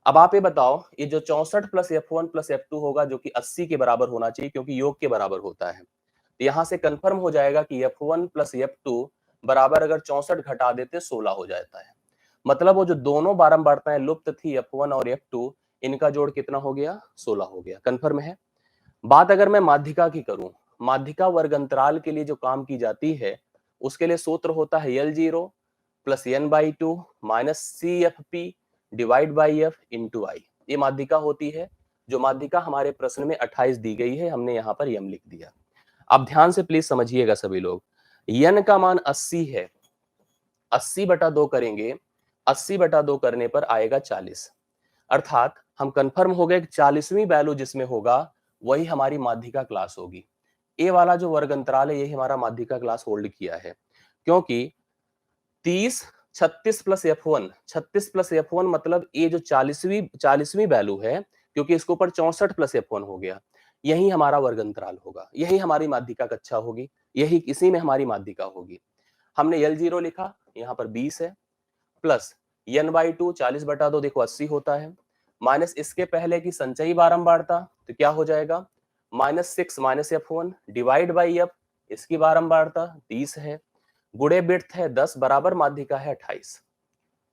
अब आप ये बताओ, ये जो 64 प्लस F1 प्लस F2 होगा जो कि 80 के बराबर होना चाहिए क्योंकि योग के बराबर होता है, तो यहां से कंफर्म हो जाएगा कि F1 प्लस F2 बराबर अगर 64 घटा देते 16 हो जाता है। मतलब वो जो दोनों बारंबारताएं लुप्त थी F1 और F2, इनका जोड़ कितना हो गया? 16 हो गया। कंफर्म है। बात अगर मैं माध्यिका की करूं, माध्यिका वर्ग अंतराल के लिए जो काम की जाती है उसके लिए सूत्र होता है L0 plus n/2 minus CFP divide by F into I. ये माध्यिका होती है, जो माध्यिका हमारे प्रश्न में 28 दी गई है, हमने यहाँ पर m लिख दिया। अब ध्यान से प्लीज समझिएगा सभी लोग, n का मान 80 है, 80/2 करेंगे, 80/2 करने पर आएगा 40। अर्थात हम कंफर्म हो गए कि 40वीं वैल्यू जिसमें होगा वही हमारी माध्यिका क्लास होगी। ए वाला जो वर्ग अंतराल है यही हमारा माध्यिका क्लास होल्ड किया है, क्योंकि 30 36 प्लस F1, 36 प्लस F1 मतलब ये जो 40वीं वैल्यू है, क्योंकि इसके ऊपर 64 प्लस F1 हो गया, यही हमारा वर्ग अंतराल होगा, यही हमारी माध्यिका कक्षा होगी, यही इसी में हमारी माध्यिका होगी। हमने L0 लिखा, यहाँ पर 20 है, प्लस n/2 40/2 देखो 80 होता है, माइनस इसके पहले की संचयी बारंबारता, तो क्या हो जाएगा? -6 minus F1 divide by F, इसकी बारंबारता 30 है, गुणे बिट्थ है 10 बराबर माध्यिका है 28,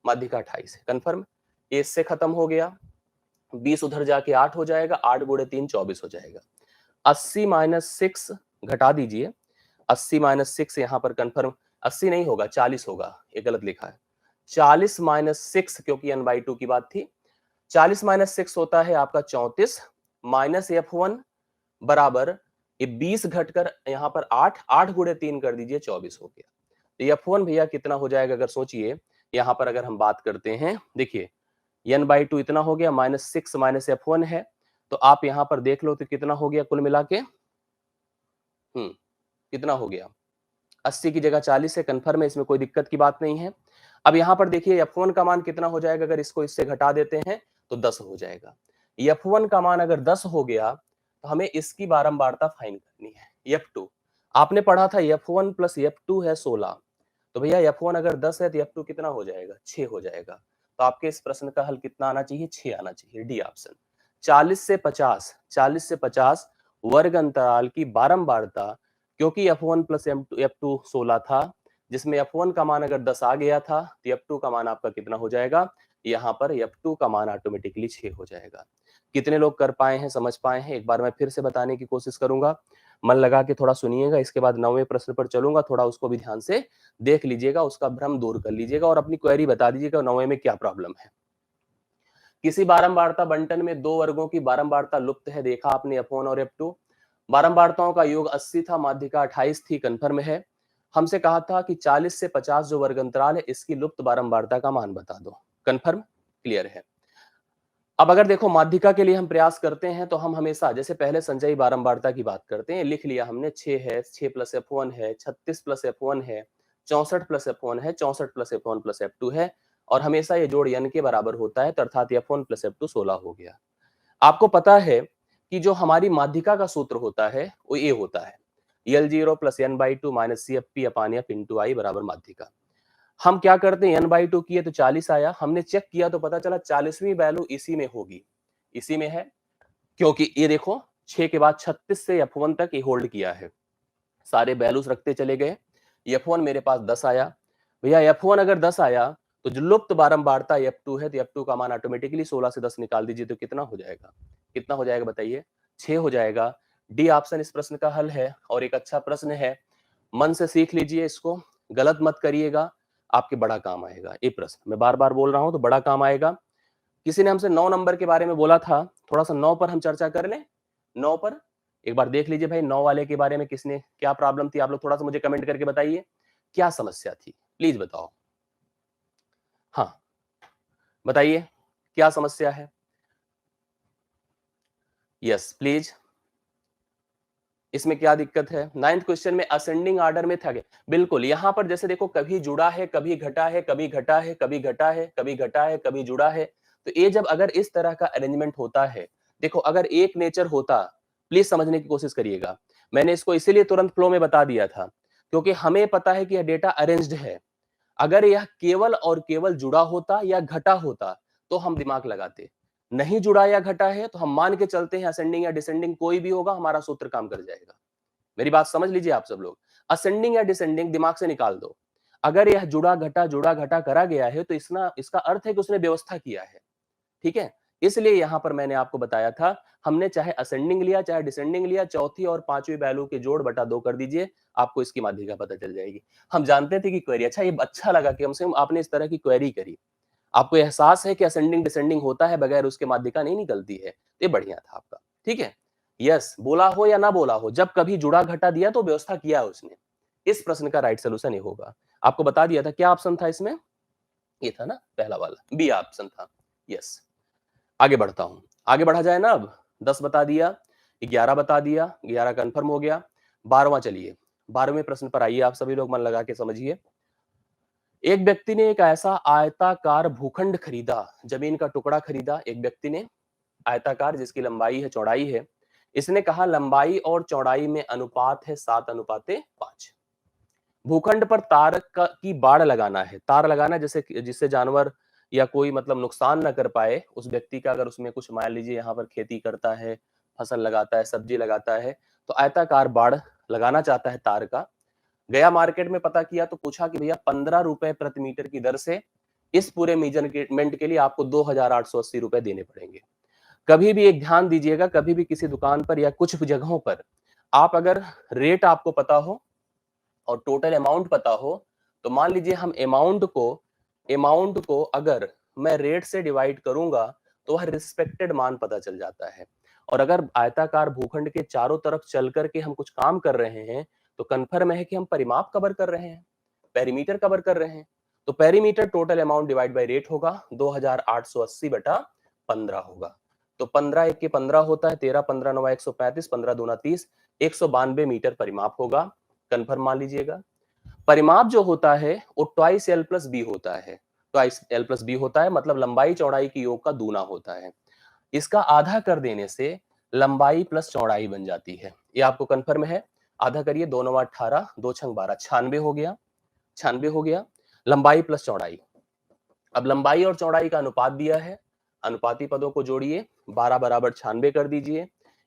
माध्यिका 28 है। कंफर्म। ये इससे खत्म हो गया, 20 उधर जाके 8 हो जाएगा, 8 गुणे 3 24 हो जाएगा। 80 माइनस 6 घटा दीजिए, 80 माइनस 6 यहाँ पर कंफर्म, 80 नहीं होगा 40 होगा, ये गलत लिखा है। 40 माइनस 6 क्योंकि n/2 की बात थी, 40 माइनस 6 होता है आपका 34 माइनस F1 बराबर ये 20 घटकर यहाँ पर 8, 8 गुणे 3 कर दीजिए 24 हो गया। तो F1 भैया कितना हो जाएगा? अगर सोचिए यहाँ पर अगर हम बात करते हैं, देखिए n/2 इतना हो गया, -6 माइनस F1 है, तो आप यहाँ पर देख लो तो कितना हो गया कुल मिला के? कितना हो गया? 80 की जगह 40 है, कंफर्म है, इसमें कोई दिक्कत की बात नहीं है। अब यहाँ पर देखिए F1 का मान कितना हो जाएगा? अगर इसको इससे घटा देते हैं तो 10 हो जाएगा। F1 का मान अगर 10 हो गया तो हमें इसकी बारंबारता फाइंड करनी है। F2 आपने पढ़ा था, F1 प्लस F2 है 16, तो भैया F1 अगर 10 है तो F2 कितना हो जाएगा? 6 हो जाएगा। तो आपके इस प्रश्न का हल कितना आना चाहिए? 6 आना चाहिए, डी ऑप्शन। 40 से 50, 40 से 50 वर्ग अंतराल की बारंबारता, क्योंकि F1 प्लस F2 16 था, जिसमें F1 का मान अगर 10 आ गया था तो F2 का मान आपका कितना हो जाएगा? यहाँ पर F2 का मान ऑटोमेटिकली 6 हो जाएगा। कितने लोग कर पाए हैं, समझ पाए हैं? एक बार मैं फिर से बताने की कोशिश करूंगा, मन लगा के थोड़ा सुनिएगा, इसके बाद 9वें प्रश्न पर चलूंगा, थोड़ा उसको भी ध्यान से देख लीजिएगा, उसका भ्रम दूर कर लीजिएगा और अपनी क्वेरी बता दीजिएगा 9वें में क्या प्रॉब्लम है। किसी बारंबारता बंटन में दो वर्गों की बारंबारता लुप्त है, देखा आपने F1 और F2। बारंबारताओं का योग 80 था, माध्यिका 28 थी, कंफर्म है। हमसे कहा था कि 40 से 50 जो वर्ग अंतराल है इसकी लुप्त बारंबारता का मान बता दो। कंफर्म, क्लियर है। अब अगर देखो माध्यिका के लिए हम प्रयास करते हैं तो हम हमेशा जैसे पहले संचयी बारंबारता की बात करते हैं, लिख लिया हमने 6 है, 6 प्लस F1 है, 36 प्लस F1 है, 64 प्लस F1 है, 64 प्लस F1 प्लस F2 है, और हमेशा ये जोड़ n के बराबर होता है, तो अर्थात F1 प्लस F2 16 हो गया। आपको पता है कि जो हमारी माध्यिका का सूत्र होता है वो ये होता है, L0 plus n/2 minus CFP अपान F इंटू आई बराबर माध्यिका। हम क्या करते हैं, n/2 किए तो 40 आया, हमने चेक किया तो पता चला 40वीं वैल्यू इसी में होगी, इसी में है, क्योंकि ये देखो 6 के बाद 36 से F1 तक ये होल्ड किया है, सारे वैल्यूज रखते चले गए, F1 मेरे पास 10 आया। भैया F1 अगर 10 आया तो जो लुप्त बारंबारता F2 है, तो F2 का मान ऑटोमेटिकली 16 से 10 निकाल दीजिए तो कितना हो जाएगा, कितना हो जाएगा बताइए, 6 हो जाएगा। डी ऑप्शन इस प्रश्न का हल है और एक अच्छा प्रश्न है, मन से सीख लीजिए इसको, गलत मत करिएगा, आपके बड़ा काम आएगा ये प्रश्न, मैं बार बार बोल रहा हूं तो बड़ा काम आएगा। किसी ने हमसे 9 नंबर के बारे में बोला था, थोड़ा सा 9 पर हम चर्चा कर लें, 9 पर एक बार देख लीजिए भाई, 9 वाले के बारे में किसने क्या प्रॉब्लम थी, आप लोग थोड़ा सा मुझे कमेंट करके बताइए क्या समस्या थी, प्लीज बताओ। हाँ बताइए क्या समस्या है, यस प्लीज, इसमें क्या दिक्कत है। 9th क्वेश्चन में असेंडिंग ऑर्डर में था, बिल्कुल यहां पर जैसे देखो कभी जुड़ा है, कभी घटा है, कभी घटा है, कभी घटा है, कभी घटा है, कभी जुड़ा है, तो ये जब अगर इस तरह का अरेंजमेंट होता है, देखो अगर एक नेचर होता, प्लीज समझने की कोशिश करिएगा, मैंने इसको इसीलिए तुरंत फ्लो में बता दिया था क्योंकि हमें पता है कि यह डेटा अरेंज्ड है, अगर यह केवल और केवल जुड़ा होता या घटा होता तो हम दिमाग लगाते, नहीं जुड़ा या घटा है तो हम मान के चलते हैं असेंडिंग या डिसेंडिंग कोई भी होगा, हमारा सूत्र काम कर जाएगा। मेरी बात समझ लीजिए आप सब लोग, असेंडिंग या डिसेंडिंग दिमाग से निकाल दो, अगर यह जुड़ा घटा करा गया है तो इसका अर्थ है कि उसने व्यवस्था किया है, ठीक है। इसलिए यहां पर मैंने आपको बताया था, हमने चाहे असेंडिंग लिया चाहे डिसेंडिंग लिया, चौथी और पांचवी वैल्यू के जोड़ बटा 2 कर दीजिए, आपको इसकी माध्यिका पता चल जाएगी। हम जानते थे कि क्वेरी, अच्छा ये अच्छा लगा कि कम से कम आपने इस तरह की क्वेरी करी, आपको एहसास है कि असेंडिंग डिसेंडिंग होता है, बगैर उसके माध्यिका नहीं निकलती है, ये बढ़िया था आपका, ठीक है। यस, बोला हो या ना बोला हो, जब कभी जुड़ा घटा दिया तो व्यवस्था किया उसने, इस प्रश्न का राइट सोल्यूशन ये होगा। आपको बता दिया था क्या ऑप्शन था इसमें, ये था ना पहला वाला, बी ऑप्शन था। यस, आगे बढ़ता हूं, आगे बढ़ा जाए ना, अब 10 बता दिया, 11 बता दिया, 11 कंफर्म हो गया, 12वां चलिए, 12वें प्रश्न पर आइए, आप सभी लोग मन लगा के समझिए। एक व्यक्ति ने एक ऐसा आयताकार भूखंड खरीदा, जमीन का टुकड़ा खरीदा एक व्यक्ति ने, आयताकार जिसकी लंबाई है चौड़ाई है, इसने कहा लंबाई और चौड़ाई में अनुपात है 7:5। भूखंड पर की बाड़ लगाना है, तार लगाना जैसे जिससे जानवर या कोई मतलब नुकसान ना कर पाए उस व्यक्ति का, अगर उसमें कुछ मान लीजिए यहाँ पर खेती करता है, फसल लगाता है, सब्जी लगाता है, तो आयताकार बाड़ लगाना चाहता है तार का, गया मार्केट में पता किया तो पूछा कि भैया 15 रुपए प्रति मीटर की दर से इस पूरे मेजरमेंट के लिए आपको 2,880 रुपए देने पड़ेंगे। कभी भी एक ध्यान दीजिएगा, कभी भी किसी दुकान पर या कुछ जगहों पर आप अगर रेट आपको पता हो और टोटल अमाउंट पता हो, तो मान लीजिए हम अमाउंट को अगर मैं रेट से डिवाइड करूंगा तो वह रिस्पेक्टेड मान पता चल जाता है। और अगर आयताकार भूखंड के चारों तरफ चल करके हम कुछ काम कर रहे हैं तो कन्फर्म है कि हम परिमाप कवर कर रहे हैं, पेरीमीटर कवर कर रहे हैं। तो perimeter total amount divide by rate होगा, 2,880 बटा 15 होगा। तो 15 एक के 15 होता है, 13 15 9 135, 15 दूना 30, 192 मीटर परिमाप होगा, कन्फर्म मान लीजिएगा। परिमाप जो होता है वो ट्वाइस एल प्लस बी होता है, ट्वाइस एल प्लस बी होता है, मतलब लंबाई चौड़ाई की योग का दूना होता है। इसका आधा कर देने से लंबाई प्लस चौड़ाई बन जाती है, ये आपको कन्फर्म है। आधा करिए, 2 9 18, 2 6 12, 96 हो गया, 96 हो गया, लंबाई प्लस चौड़ाई। अब लंबाई और चौड़ाई का अनुपात दिया है, अनुपाती पदों को जोड़िए, 12 बराबर 96 कर दीजिए,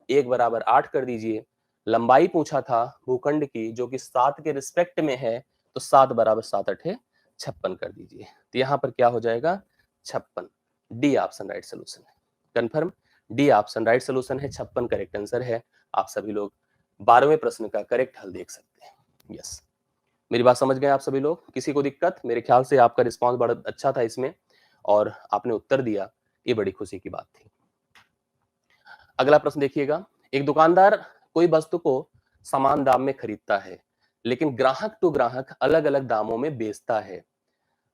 1 बराबर 8 कर दीजिए। लंबाई पूछा था भूखंड की जो कि 7 के रिस्पेक्ट में है, तो 7 बराबर 7 अठे 56 कर दीजिए, तो यहां पर क्या हो जाएगा 56। डी ऑप्शन राइट सोल्यूशन है, confirm, D option right solution है, 56 करेक्ट आंसर है। आप सभी लोग 12वें प्रश्न का करेक्ट हल देख सकते हैं। यस, मेरी बात समझ गए आप सभी लोग, किसी को दिक्कत, मेरे ख्याल से आपका रिस्पांस बड़ा अच्छा था इसमें और आपने उत्तर दिया, ये बड़ी खुशी की बात थी। अगला प्रश्न देखिएगा, एक दुकानदार कोई वस्तु को समान दाम में खरीदता है लेकिन ग्राहक टू ग्राहक अलग अलग दामों में बेचता है।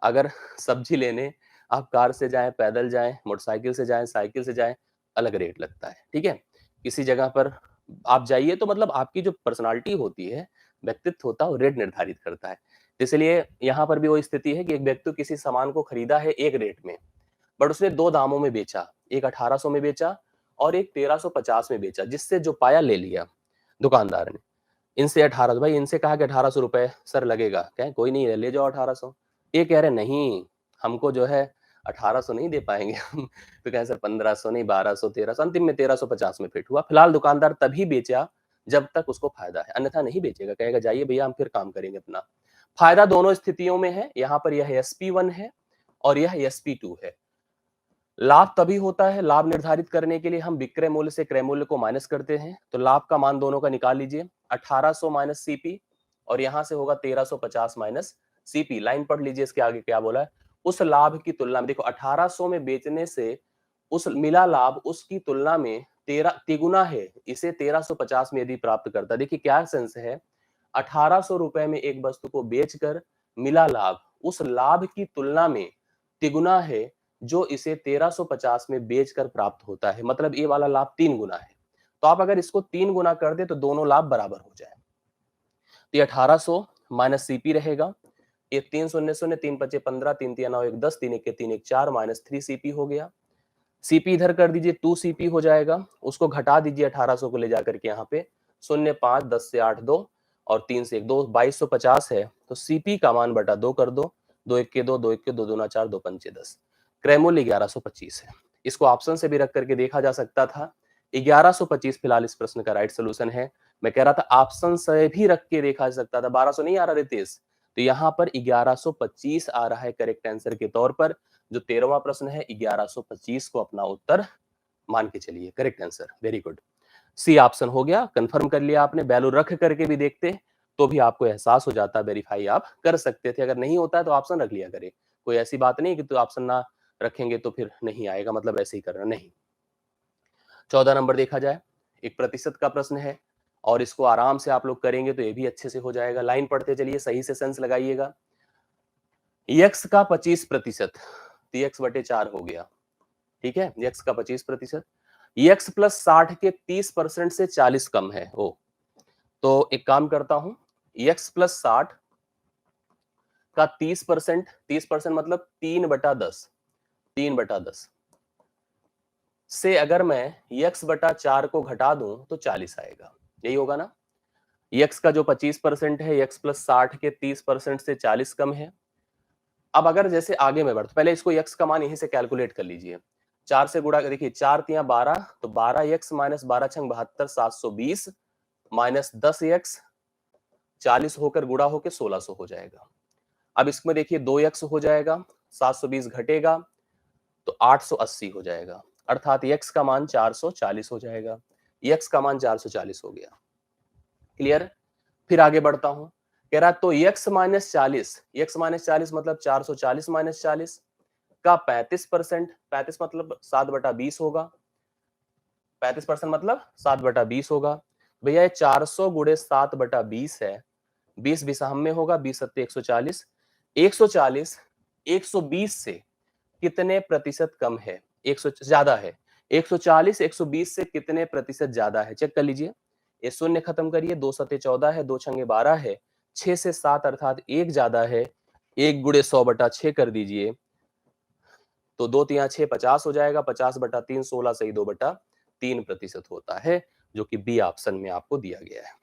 अगर सब्जी लेने आप कार से जाएं, पैदल जाएं, मोटरसाइकिल से जाएं, साइकिल से जाएं, अलग रेट लगता है, ठीक है। किसी जगह पर आप जाइए तो मतलब आपकी जो पर्सनालिटी होती है, व्यक्तित्व होता है, वो रेट निर्धारित करता है। इसलिए यहाँ पर भी वो स्थिति है कि एक व्यक्ति किसी सामान को खरीदा है एक रेट में, बट उसने दो दामों में बेचा, एक 1800 में बेचा और एक 1350 में बेचा, जिससे जो पाया ले लिया दुकानदार ने। इनसे 1800, भाई इनसे कहा कि 1800 रुपए सर लगेगा, क्या कोई नहीं है, ले जाओ 1800। ये कह रहे नहीं, हमको जो है 1800 नहीं दे पाएंगे हम। तो कहे सर 1500 नहीं, 1200, 1300, अंतिम में 1350 में फिट हुआ। फिलहाल दुकानदार तभी बेचा जब तक उसको फायदा है, अन्यथा नहीं बेचेगा, कहेगा जाइए भैया हम फिर काम करेंगे अपना। फायदा दोनों स्थितियों में है, यहाँ पर यह SP1 है और यह SP2 है। लाभ तभी होता है, लाभ निर्धारित करने के लिए हम विक्रय मूल्य से क्रय मूल्य को माइनस करते हैं, तो लाभ का मान दोनों का निकाल लीजिए, 1800 माइनस सीपी और यहां से होगा 1350 माइनस सीपी। लाइन पढ़ लीजिए, इसके आगे क्या बोला है, उस लाभ की तुलना में, देखो 1800 में बेचने से उस मिला लाभ उसकी तुलना में 13 तिगुना है, इसे 1350 में यदि प्राप्त करता, देखिए क्या सेंस है, 1800 रुपए में एक वस्तु को बेचकर मिला लाभ उस लाभ की तुलना में तिगुना है जो इसे 1350 में बेचकर प्राप्त होता है, मतलब ये वाला लाभ 3 गुना है। तो आप अगर इसको 3 गुना कर दे तो दोनों लाभ बराबर हो जाए। तो ये 1800 माइनस सीपी रहेगा, ये 3 शून्य शून्य, 3 पचे 15, 3 तिया 9 1 10, 3 1 3 1 4 माइनस 3 सीपी हो गया। सीपी इधर कर दीजिए, 2 सीपी हो जाएगा, उसको घटा दीजिए 1800 को ले जाकर के यहाँ पे, 0 5 10 से 8 2 और 3 से 1 2, 2250 है, तो सीपी का मान बटा 2 कर दो, 2 1 के 2, 2 1 के 2 दूना 4, 2 पंचे 10, क्रय मूल्य 1125 है। इसको ऑप्शन से भी रख करके देखा जा सकता था, 1125 फिलहाल इस प्रश्न का राइट सोल्यूशन है। मैं कह रहा था ऑप्शन से भी रख के देखा जा सकता था, 1200 नहीं आ रहा रितेश, तो यहाँ पर 1125 आ रहा है करेक्ट आंसर के तौर पर। जो 13वां प्रश्न है 1125 को अपना उत्तर मान के चलिए correct answer. Very good, C option हो गया, कंफर्म कर लिया आपने। वैल्यू रख करके भी देखते तो भी आपको एहसास हो जाता, वेरीफाई आप कर सकते थे। अगर नहीं होता है तो ऑप्शन रख लिया करे, कोई ऐसी बात नहीं कि तो ऑप्शन ना रखेंगे तो फिर नहीं आएगा, मतलब ऐसे ही करना नहीं। 14 नंबर देखा जाए, एक प्रतिशत का प्रश्न है और इसको आराम से आप लोग करेंगे तो ये भी अच्छे से हो जाएगा। लाइन पढ़ते चलिए, सही से सेंस लगाइएगा। x का 25%, तो x बटे 4 हो गया, ठीक है, x का 25%, x प्लस 60 के 30% से 40 कम है। ओ, तो एक काम करता हूं, x प्लस 60 का 30%, 30% मतलब 3/10, 3/10 से अगर मैं x बटा 4 को घटा दूं तो 40 आएगा, यही होगा ना। x का जो 25% है, x प्लस 60 के 30% से 40 कम है। अब अगर जैसे आगे में बढ़ता, पहले इसको x का मान यहीं से कैलकुलेट कर लीजिए, 4 से गुणा, देखिए 4 तिया 12, तो 12x माइनस 12 छंग 72, 720 माइनस 10x 40 होकर गुणा होकर 1600 हो जाएगा। अब इसमें देखिए 2x हो जाएगा, 720 घटेगा तो 880 हो जाएगा, अर्थात x का मान 440 हो जाएगा। x का मान 440 हो गया, क्लियर। फिर आगे बढ़ता हूं, कह रहा तो x माइनस 40, x माइनस 40 मतलब 440 माइनस 40 का 35%, 35 मतलब 7/20 होगा, 35% मतलब 7/20 होगा। भैया ये 400 गुणे 7/20 है, 20 विषम में होगा, 20 सत्ते 140, 140 120 से कितने प्रतिशत कम है, 100 ज्यादा है, 140 120 से कितने प्रतिशत ज्यादा है, चेक कर लीजिए। ये शून्य खत्म करिए, 2 सत्ते 14 है, 2 छंगे 12 है, 6 से 7 अर्थात 1 ज्यादा है, 1 गुणे 100/6 कर दीजिए, तो 2 तिया 6 50 हो जाएगा, 50/3 16 सही 2/3% होता है, जो कि बी ऑप्शन में आपको दिया गया है।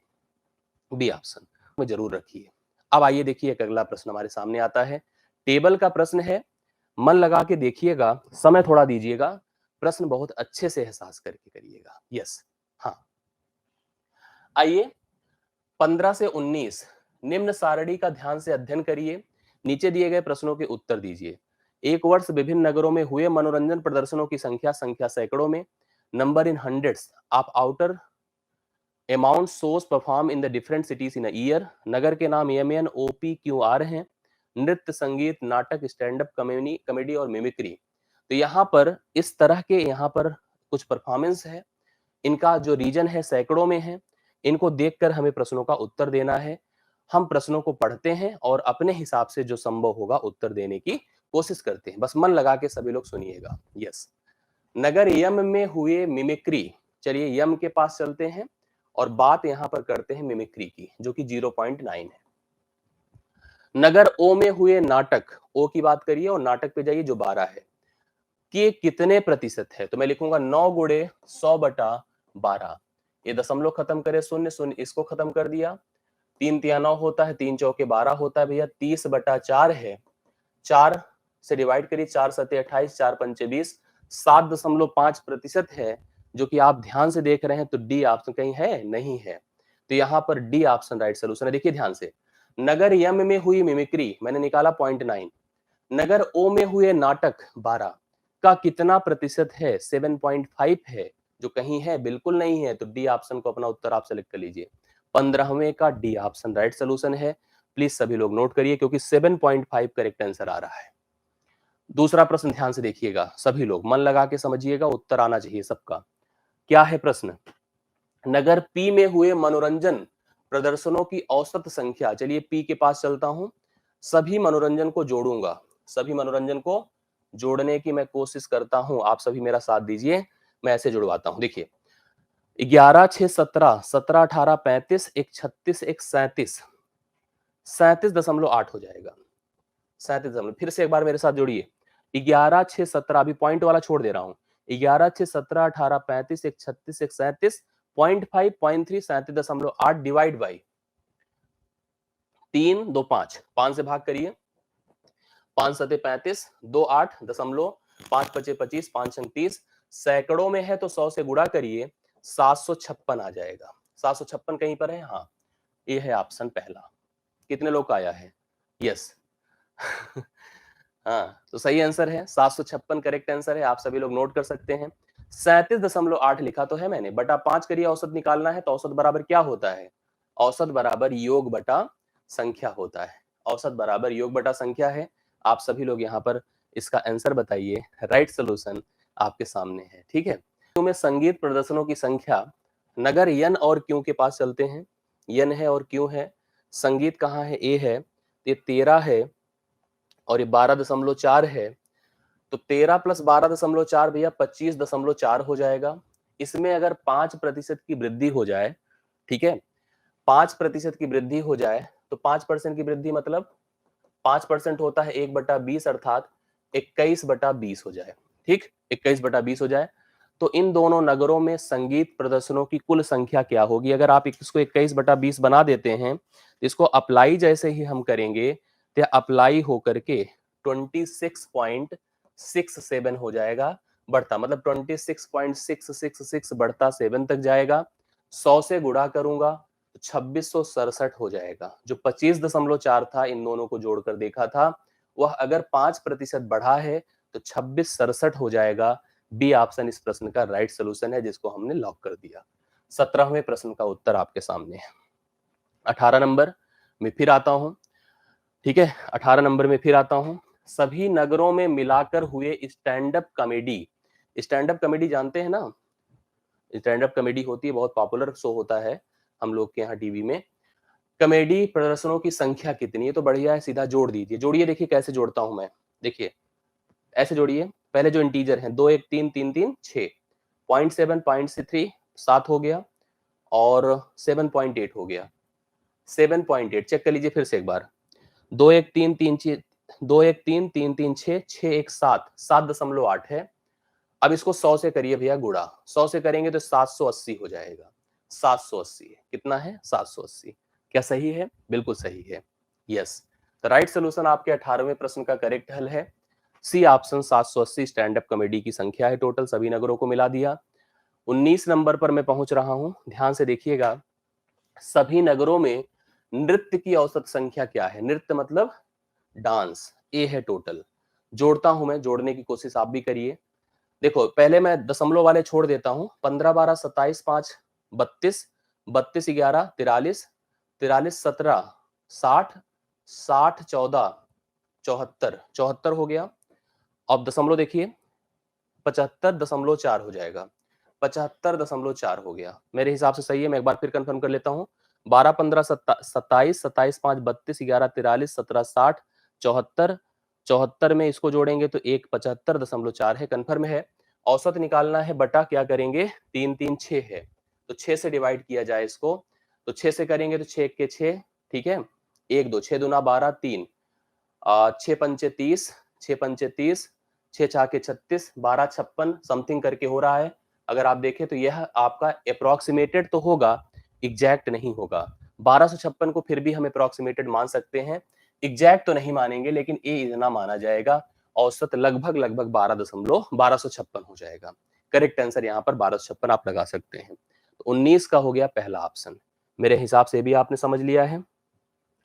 बी ऑप्शन में जरूर रखिए। अब आइए देखिए एक अगला प्रश्न हमारे सामने आता है, टेबल का प्रश्न है, मन लगा के देखिएगा, समय थोड़ा दीजिएगा, प्रश्न बहुत अच्छे से एहसास करके करिएगा। यस, हाँ, आइए 15 से 19 निम्न सारणी का ध्यान से अध्ययन करिए, नीचे दिए गए प्रश्नों के उत्तर दीजिए। एक वर्ष विभिन्न नगरों में हुए मनोरंजन प्रदर्शनों की संख्या सैकड़ों में, number in hundreds of outer amount shows perform in the different cities in a year. नगर के नाम MNOPQR हैं, नृत्य संगीत नाटक स्टैंड अप कॉमेडी और मिमिक्री। तो यहाँ पर इस तरह के यहाँ पर कुछ परफॉर्मेंस है, इनका जो रीजन है सैकड़ों में है, इनको देखकर हमें प्रश्नों का उत्तर देना है। हम प्रश्नों को पढ़ते हैं और अपने हिसाब से जो संभव होगा उत्तर देने की कोशिश करते हैं, बस मन लगा के सभी लोग सुनिएगा। यस, नगर यम में हुए मिमिक्री, चलिए यम के पास चलते हैं और बात यहां पर करते हैं मिमिक्री की, जो कि 0.9 है। नगर ओ में हुए नाटक, ओ की बात करिए और नाटक पे जाइए जो 12 है, कि कितने प्रतिशत है, तो मैं लिखूंगा 9 गुणे 100/12, ये दशमलव खत्म करे शून्य, शून्य इसको खत्म कर दिया, 3 तिया 9 होता है, 3 चौके 12 होता है भैया, 30/4 है, 4 से डिवाइड करिए, 4 सते 28, 4 पंचे 20, 7.5% है, जो कि आप ध्यान से देख रहे हैं तो डी ऑप्शन कहीं है नहीं है, तो यहाँ पर डी ऑप्शन राइट सोल्यूशन है। देखिए ध्यान से, नगर यम में हुई मिमिक्री मैंने निकाला 0.9, नगर ओ में हुए नाटक 12 का कितना प्रतिशत है, 7.5 है, जो कहीं है बिल्कुल नहीं है, तो डी ऑप्शन को अपना उत्तर आप सेलेक्ट कर लीजिए। 15वें का डी ऑप्शन राइट सोल्यूशन है। प्लीज सभी लोग नोट करिए क्योंकि 7.5 करेक्ट आंसर आ रहा है। दूसरा प्रश्न ध्यान से देखिएगा, सभी लोग मन लगा के समझिएगा, उत्तर आना चाहिए सबका। क्या है प्रश्न? नगर पी में हुए मनोरंजन प्रदर्शनों की औसत संख्या, चलिए पी के पास चलता हूं, सभी मनोरंजन को जोड़ूंगा, सभी मनोरंजन को जोड़ने की मैं कोशिश करता हूं, आप सभी मेरा साथ दीजिए, मैं ऐसे जुड़वाता हूं। देखिए 11 6 17, 17 18 35, 1 36, 1 37, 37.8 हो जाएगा, 37 फिर से एक बार मेरे साथ जोड़िए, 11 6 17, अभी पॉइंट वाला छोड़ दे रहा हूं, 11 6 17 18 35, 1 36, 1 37, 0.5 0.3 37.8 डिवाइड बाई 3 2 5, 5 से भाग करिए, 5 सते 35, 2 8 दशमलव, 5 पचे 25, 5 छंग 30, सैकड़ों में है तो 100 से गुणा करिए, 756 आ जाएगा। 756 कहीं पर है, हाँ ये है ऑप्शन पहला। कितने लोग का आया है? यस हाँ तो सही आंसर है, 756 करेक्ट आंसर है, आप सभी लोग नोट कर सकते हैं। 37.8 लिखा तो है मैंने, बटा 5 करिए, औसत निकालना है तो औसत बराबर क्या होता है? औसत बराबर योग बटा संख्या होता है, औसत बराबर योग बटा संख्या है। आप सभी लोग यहाँ पर इसका आंसर बताइए, राइट सोल्यूशन आपके सामने है, ठीक है। तो में संगीत प्रदर्शनों की संख्या, नगर यन और क्यों के पास चलते हैं, यन है और क्यों है, संगीत कहाँ है, ए है, ये 13 है और ये 12.4 है, तो 13 प्लस 12.4 भैया 25.4 हो जाएगा। इसमें अगर 5% की वृद्धि हो जाए, ठीक है, 5% की वृद्धि हो जाए तो 5% की वृद्धि मतलब 5% होता है 1/20, अर्थात 21/20 हो जाए, ठीक, 21/20 हो जाए। तो इन दोनों नगरों में संगीत प्रदर्शनों की कुल संख्या क्या होगी? अगर आप इसको 21/20 बना देते हैं, इसको अप्लाई जैसे ही हम करेंगे तो अप्लाई होकर के 26.67 हो जाएगा, बढ़ता मतलब 26.666 बढ़ता 7 तक जाएगा, 100 से गुणा करूंगा तो 2667 हो जाएगा। जो 25.4 था, इन दोनों को जोड़कर देखा था, वह अगर 5% बढ़ा है तो 2667 हो जाएगा। बी ऑप्शन इस प्रश्न का राइट सोल्यूशन है, जिसको हमने लॉक कर दिया। 17वें प्रश्न का उत्तर आपके सामने है। 18 नंबर में फिर आता हूं, ठीक है, 18 नंबर में फिर आता हूं, सभी नगरों में मिलाकर हुए stand up comedy, stand up comedy जानते हैं ना, स्टैंड अप कॉमेडी होती है, बहुत पॉपुलर शो होता है हम लोग के यहाँ टीवी में। कॉमेडी प्रदर्शनों की संख्या कितनी है? तो बढ़िया है, सीधा जोड़ दीजिए, जोड़िए, देखिए कैसे जोड़ता हूं मैं, देखिए ऐसे जोड़िए, पहले जो इंटीजर है 2 1 3 3 3 6, 0.7 0.3 7 हो गया और 7.8 हो गया, 7.8 चेक कर लीजिए फिर से एक बार, 2 1 3 3 6, 2 1 3 3 3 6, 6 1 7, 7.8 है। अब इसको 100 से करिए भैया गुणा, 100 से करेंगे तो 780 हो जाएगा, 780 कितना है, 780। क्या सही है? बिल्कुल सही है, यस। तो राइट सोल्यूशन आपके 18वें प्रश्न का करेक्ट हल है C option, 780 stand up comedy की संख्या है टोटल, सभी नगरों को मिला दिया। 19 नंबर पर मैं पहुंच रहा हूं, ध्यान से देखिएगा, सभी नगरों में नृत्य की औसत संख्या क्या है? नृत्य मतलब डांस, ए है टोटल, जोड़ता हूं मैं, जोड़ने की कोशिश आप भी करिए। देखो पहले मैं दशमलव वाले छोड़ देता हूं, 15 12 27 5 32, 32 11 43, 43 17 60, 60 14 74, 74 हो गया। अब दशमलव देखिए, 75.4 हो जाएगा, 75.4 हो गया, मेरे हिसाब से सही है। मैं एक बार फिर कंफर्म कर लेता हूँ, 12 15 27, 27 5 32, 11 43, 17 60, 74, 74 में इसको जोड़ेंगे तो एक 75.4 है, कंफर्म है। औसत निकालना है, बटा क्या करेंगे, 3 3 6 है, तो 6 से डिवाइड किया जाए इसको, तो 6 से करेंगे तो 6 के 6, ठीक है, 1 2 6 दूना 12 3, 6 पंचे 30, 6 पंचे 30, 6 छाके 36, 12 56 समथिंग करके हो रहा है, अगर आप देखें तो यह आपका अप्रोक्सीमेटेड तो होगा, एग्जैक्ट नहीं होगा। 1256 को फिर भी हम अप्रोक्सीमेटेड मान सकते हैं, एग्जैक्ट तो नहीं मानेंगे, लेकिन ए इतना माना जाएगा। औसत लगभग लगभग 12.1256 हो जाएगा। करेक्ट आंसर यहाँ पर 1256 आप लगा सकते हैं। तो 19 का हो गया पहला ऑप्शन। मेरे हिसाब से भी आपने समझ लिया है।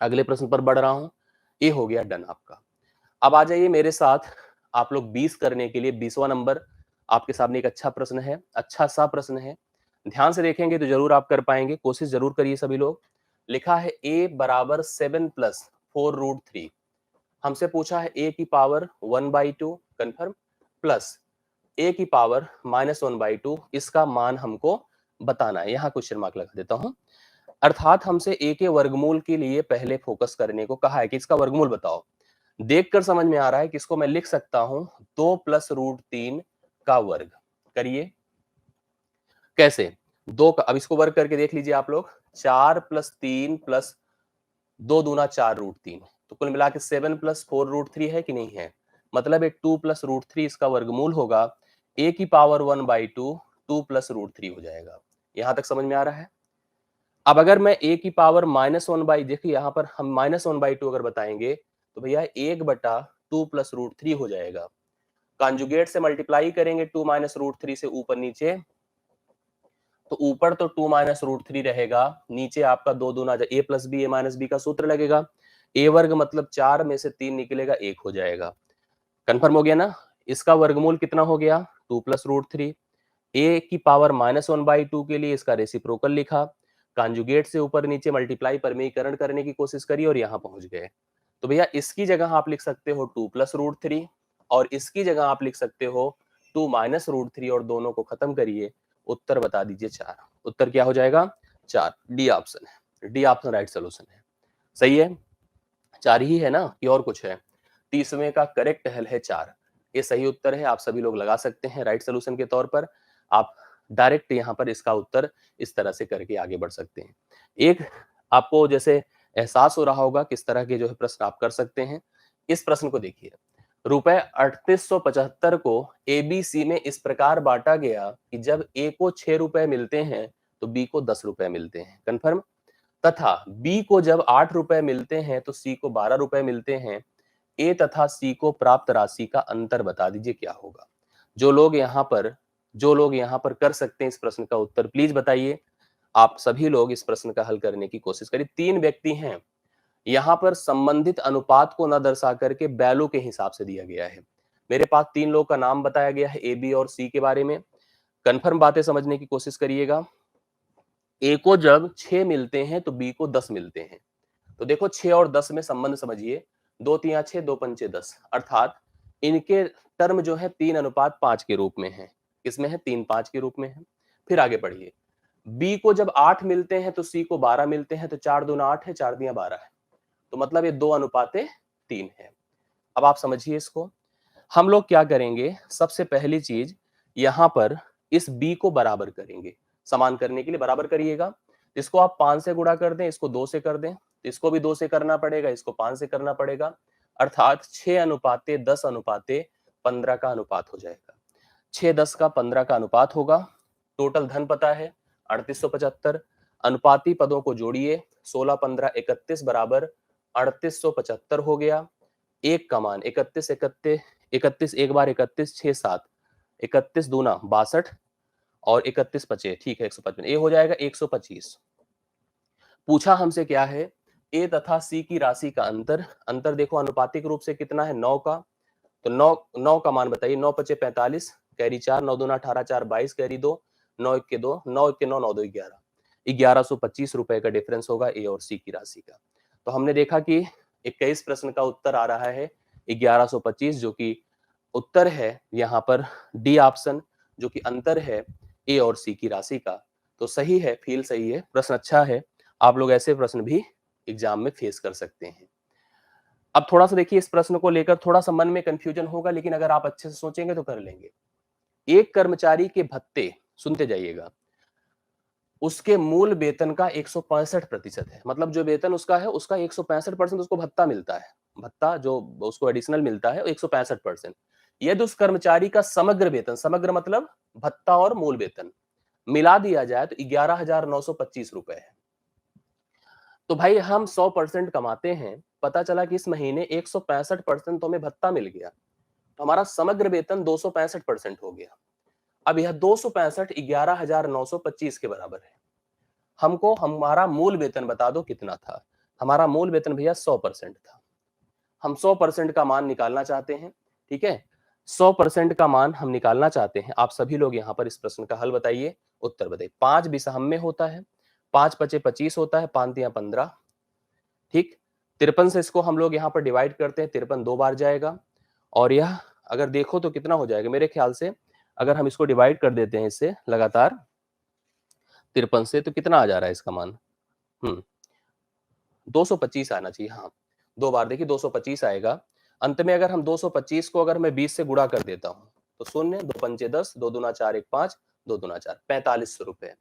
अगले प्रश्न पर बढ़ रहा हूं। ये हो गया डन आपका। अब आ जाइए मेरे साथ, आप लोग 20 करने के लिए 20वां नंबर आपके सामने एक अच्छा प्रश्न है, अच्छा सा प्रश्न है। ध्यान से देखेंगे तो जरूर आप कर पाएंगे, कोशिश जरूर करिए सभी लोग। लिखा है a बराबर 7 प्लस 4√3। हमसे पूछा है a की पावर 1/2 कन्फर्म प्लस a की पावर -1/2, इसका मान हमको बताना है। यहाँ क्वेश्चन मार्क लगा देता हूं। अर्थात हमसे a के वर्गमूल के लिए पहले फोकस करने को कहा है कि इसका वर्गमूल बताओ। देखकर समझ में आ रहा है कि इसको मैं लिख सकता हूं 2 प्लस √3 का वर्ग। करिए कैसे, दो का, अब इसको वर्ग करके देख लीजिए आप लोग। 4 प्लस 3 प्लस 2 दूना 4√3, तो कुल मिला के 7 प्लस 4√3 है कि नहीं है। मतलब 2 प्लस √3 इसका वर्गमूल होगा। a की पावर 1/2 2 प्लस √3 हो जाएगा। यहां तक समझ में आ रहा है। अब अगर मैं a की पावर -1/, देखिए यहां पर हम -1/2 अगर बताएंगे तो भैया 1/2 प्लस √3 हो जाएगा। कॉन्जुगेट से मल्टीप्लाई करेंगे 2 माइनस √3 से ऊपर नीचे, तो ऊपर तो 2 माइनस √3 रहेगा, नीचे आपका 2 दूना a plus B, a minus B का सूत्र लगेगा। a वर्ग मतलब 4 में से 3 निकलेगा, 1 हो जाएगा। कंफर्म हो गया ना। इसका वर्गमूल कितना हो गया 2 प्लस √3। a की पावर -1/2 के लिए इसका रेसिप्रोकल लिखा, कॉन्जुगेट से ऊपर नीचे मल्टीप्लाई परमीकरण करने की कोशिश करी और यहां पहुंच गए। तो भैया इसकी जगह आप लिख सकते हो 2 प्लस √3 और इसकी जगह आप लिख सकते हो 2 माइनस √3 और दोनों को खत्म करिए, उत्तर बता दीजिए 4। उत्तर क्या हो जाएगा 4। डी ऑप्शन है, डी ऑप्शन राइट सोल्यूशन है। सही है, 4 ही है ना कि और कुछ है। 30वें का करेक्ट हल है 4। ये सही उत्तर है, आप सभी लोग लगा सकते हैं राइट सोल्यूशन के तौर पर। आप डायरेक्ट यहाँ पर इसका उत्तर इस तरह से करके आगे बढ़ सकते हैं। एक आपको जैसे एहसास हो रहा होगा किस तरह के जो है प्रश्न आप कर सकते हैं। इस प्रश्न को देखिए, रुपए 3875 को एबीसी में इस प्रकार बांटा गया कि जब ए को 6 रुपए मिलते हैं तो बी को 10 रुपए मिलते हैं। कंफर्म। तथा बी को जब 8 रुपए मिलते हैं तो सी को 12 रुपए मिलते हैं। ए तथा सी को प्राप्त राशि का अंतर बता दीजिए क्या होगा। जो लोग यहाँ पर कर सकते हैं इस प्रश्न का उत्तर प्लीज बताइए। आप सभी लोग इस प्रश्न का हल करने की कोशिश करिए। 3 व्यक्ति हैं, यहाँ पर संबंधित अनुपात को न दर्शा करके बैलों के हिसाब से दिया गया है। मेरे पास 3 लोग का नाम बताया गया है ए, बी और सी के बारे में। कंफर्म बातें समझने की कोशिश करिएगा। ए को जब 6 मिलते हैं तो बी को 10 मिलते हैं। तो देखो 6 और 10 में संबंध समझिए, 2 तिया 6, 2 पंचे 10, अर्थात इनके टर्म जो है 3:5 के रूप में है। किसमें है 3:5 के रूप में है। फिर आगे बढ़िए, बी को जब 8 मिलते हैं तो सी को 12 मिलते हैं, तो 4 दूना 8 है, 4 दिया 12 है। तो मतलब ये 2:3 है। अब आप समझिए इसको। हम लोग क्या करेंगे, सबसे पहली चीज यहां पर इस b को बराबर करेंगे। समान करने के लिए बराबर करिएगा। इसको आप 5 से गुणा कर दें, इसको 2 से कर दें, इसको भी 2 से करना पड़ेगा, इसको 5 से करना पड़ेगा, अर्थात 6:10:15 का अनुपात हो जाएगा। 6:10 का 15 का अनुपात होगा। टोटल धन पता है 3875। अनुपाती पदों को जोड़िए, 16 15 31 बराबर 3875 हो गया। एक का मान 31 31 31, एक बार 31 6 7, 31 दूना 62 और 31 बचे, ठीक है 155, ये हो जाएगा 125। पूछा हमसे क्या है, ए तथा सी की राशि का अंतर। अंतर देखो अनुपातिक रूप से कितना है 9 का, तो 9 का मान बताइए। 9 पचे 45, कैरी 4, 9 दूना 18, 4 22, कैरी 2, 9 1 के 2, 9 1 के 9, 9 2 11, 1125 रुपए का डिफरेंस होगा ए और सी की राशि का। तो हमने देखा कि 21 प्रश्न का उत्तर आ रहा है 1125, जो कि उत्तर है यहाँ पर डी ऑप्शन, जो कि अंतर है ए और सी की राशि का। तो सही है, फील सही है, प्रश्न अच्छा है। आप लोग ऐसे प्रश्न भी एग्जाम में फेस कर सकते हैं। अब थोड़ा सा देखिए, इस प्रश्न को लेकर थोड़ा सा मन में कंफ्यूजन होगा, लेकिन अगर आप अच्छे से सोचेंगे तो कर लेंगे। एक कर्मचारी के भत्ते, सुनते जाइएगा, उसके मूल वेतन का 165% है। मतलब जो वेतन उसका है उसका 165% उसको भत्ता मिलता है। भत्ता जो उसको एडिशनल मिलता है 165%। यदि उस कर्मचारी का समग्र वेतन, समग्र मतलब भत्ता और मूल वेतन मिला दिया जाए तो 11,925 रुपए है। तो भाई हम 100% कमाते हैं, पता चला कि इस महीने 165% तो हमें भत्ता मिल गया, तो हमारा समग्र वेतन 265% हो गया। अब यह 265 11,925 के बराबर है। हमको हमारा मूल वेतन बता दो कितना था। हमारा मूल वेतन भैया 100% था। हम 100% का मान निकालना चाहते हैं, ठीक है। 100% का मान हम निकालना चाहते हैं। आप सभी लोग यहाँ पर इस प्रश्न का हल बताइए, उत्तर बताइए। 5 विषम में होता है, 5 पचे 25 होता है, 5 तिया 15, ठीक। 53 से इसको हम लोग यहाँ पर डिवाइड करते हैं, 53 2 बार जाएगा और यह अगर देखो तो कितना हो जाएगा मेरे ख्याल से, अगर हम इसको डिवाइड कर देते हैं इससे लगातार 53 से, तो कितना आ जा रहा है इसका मान? 225 आना चाहिए। हाँ, 2 बार देखिए 225 आएगा। अंत में अगर हम 225 को अगर मैं 20 से गुणा कर देता हूं तो शून्य, 2 पंचे 10, 2 दूना 4, 1 5, 2 दूना 4, 4500 रुपए।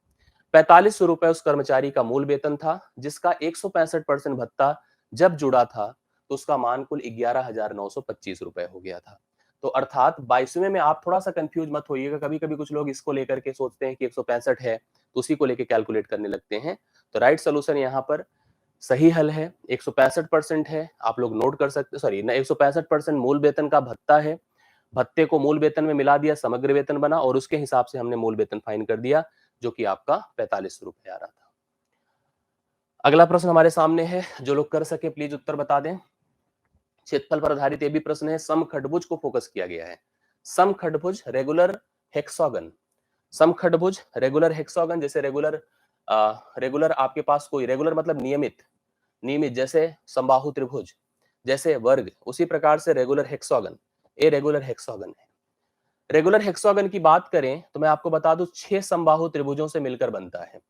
4500 रुपए उस कर्मचारी का मूल वेतन था, जिसका 165% भत्ता जब जुड़ा था तो उसका मान कुल 11,925 रुपए हो गया था। तो अर्थात 22वें में आप थोड़ा सा कंफ्यूज मत होइएगा। कभी कभी कुछ लोग इसको लेकर के सोचते हैं कि 165 है तो उसी को लेकर कैलकुलेट करने लगते हैं। तो राइट सोल्यूशन यहाँ पर सही हल है, 165% है। आप लोग नोट कर सकते, सॉरी ना, 165% मूल वेतन का भत्ता है। भत्ते को मूल वेतन में मिला दिया, समग्र वेतन बना और उसके हिसाब से हमने मूल वेतन फाइन कर दिया, जो कि आपका 4500 रुपए आ रहा था। अगला प्रश्न हमारे सामने है, जो लोग कर सके प्लीज उत्तर बता दें। क्षेत्रफल पर आधारित ये भी प्रश्न है। समखंडभुज को फोकस किया गया है। समखंडभुज रेगुलर हेक्सागन, समखंडभुज रेगुलर हेक्सागन, जैसे रेगुलर आपके पास कोई रेगुलर मतलब नियमित, नियमित जैसे समबाहु त्रिभुज, जैसे वर्ग, उसी प्रकार से regular hexagon, a regular hexagon है। रेगुलर हेक्सागन की बात करें तो मैं आपको बता दूं 6 समबाहु त्रिभुजों से मिलकर बनता है।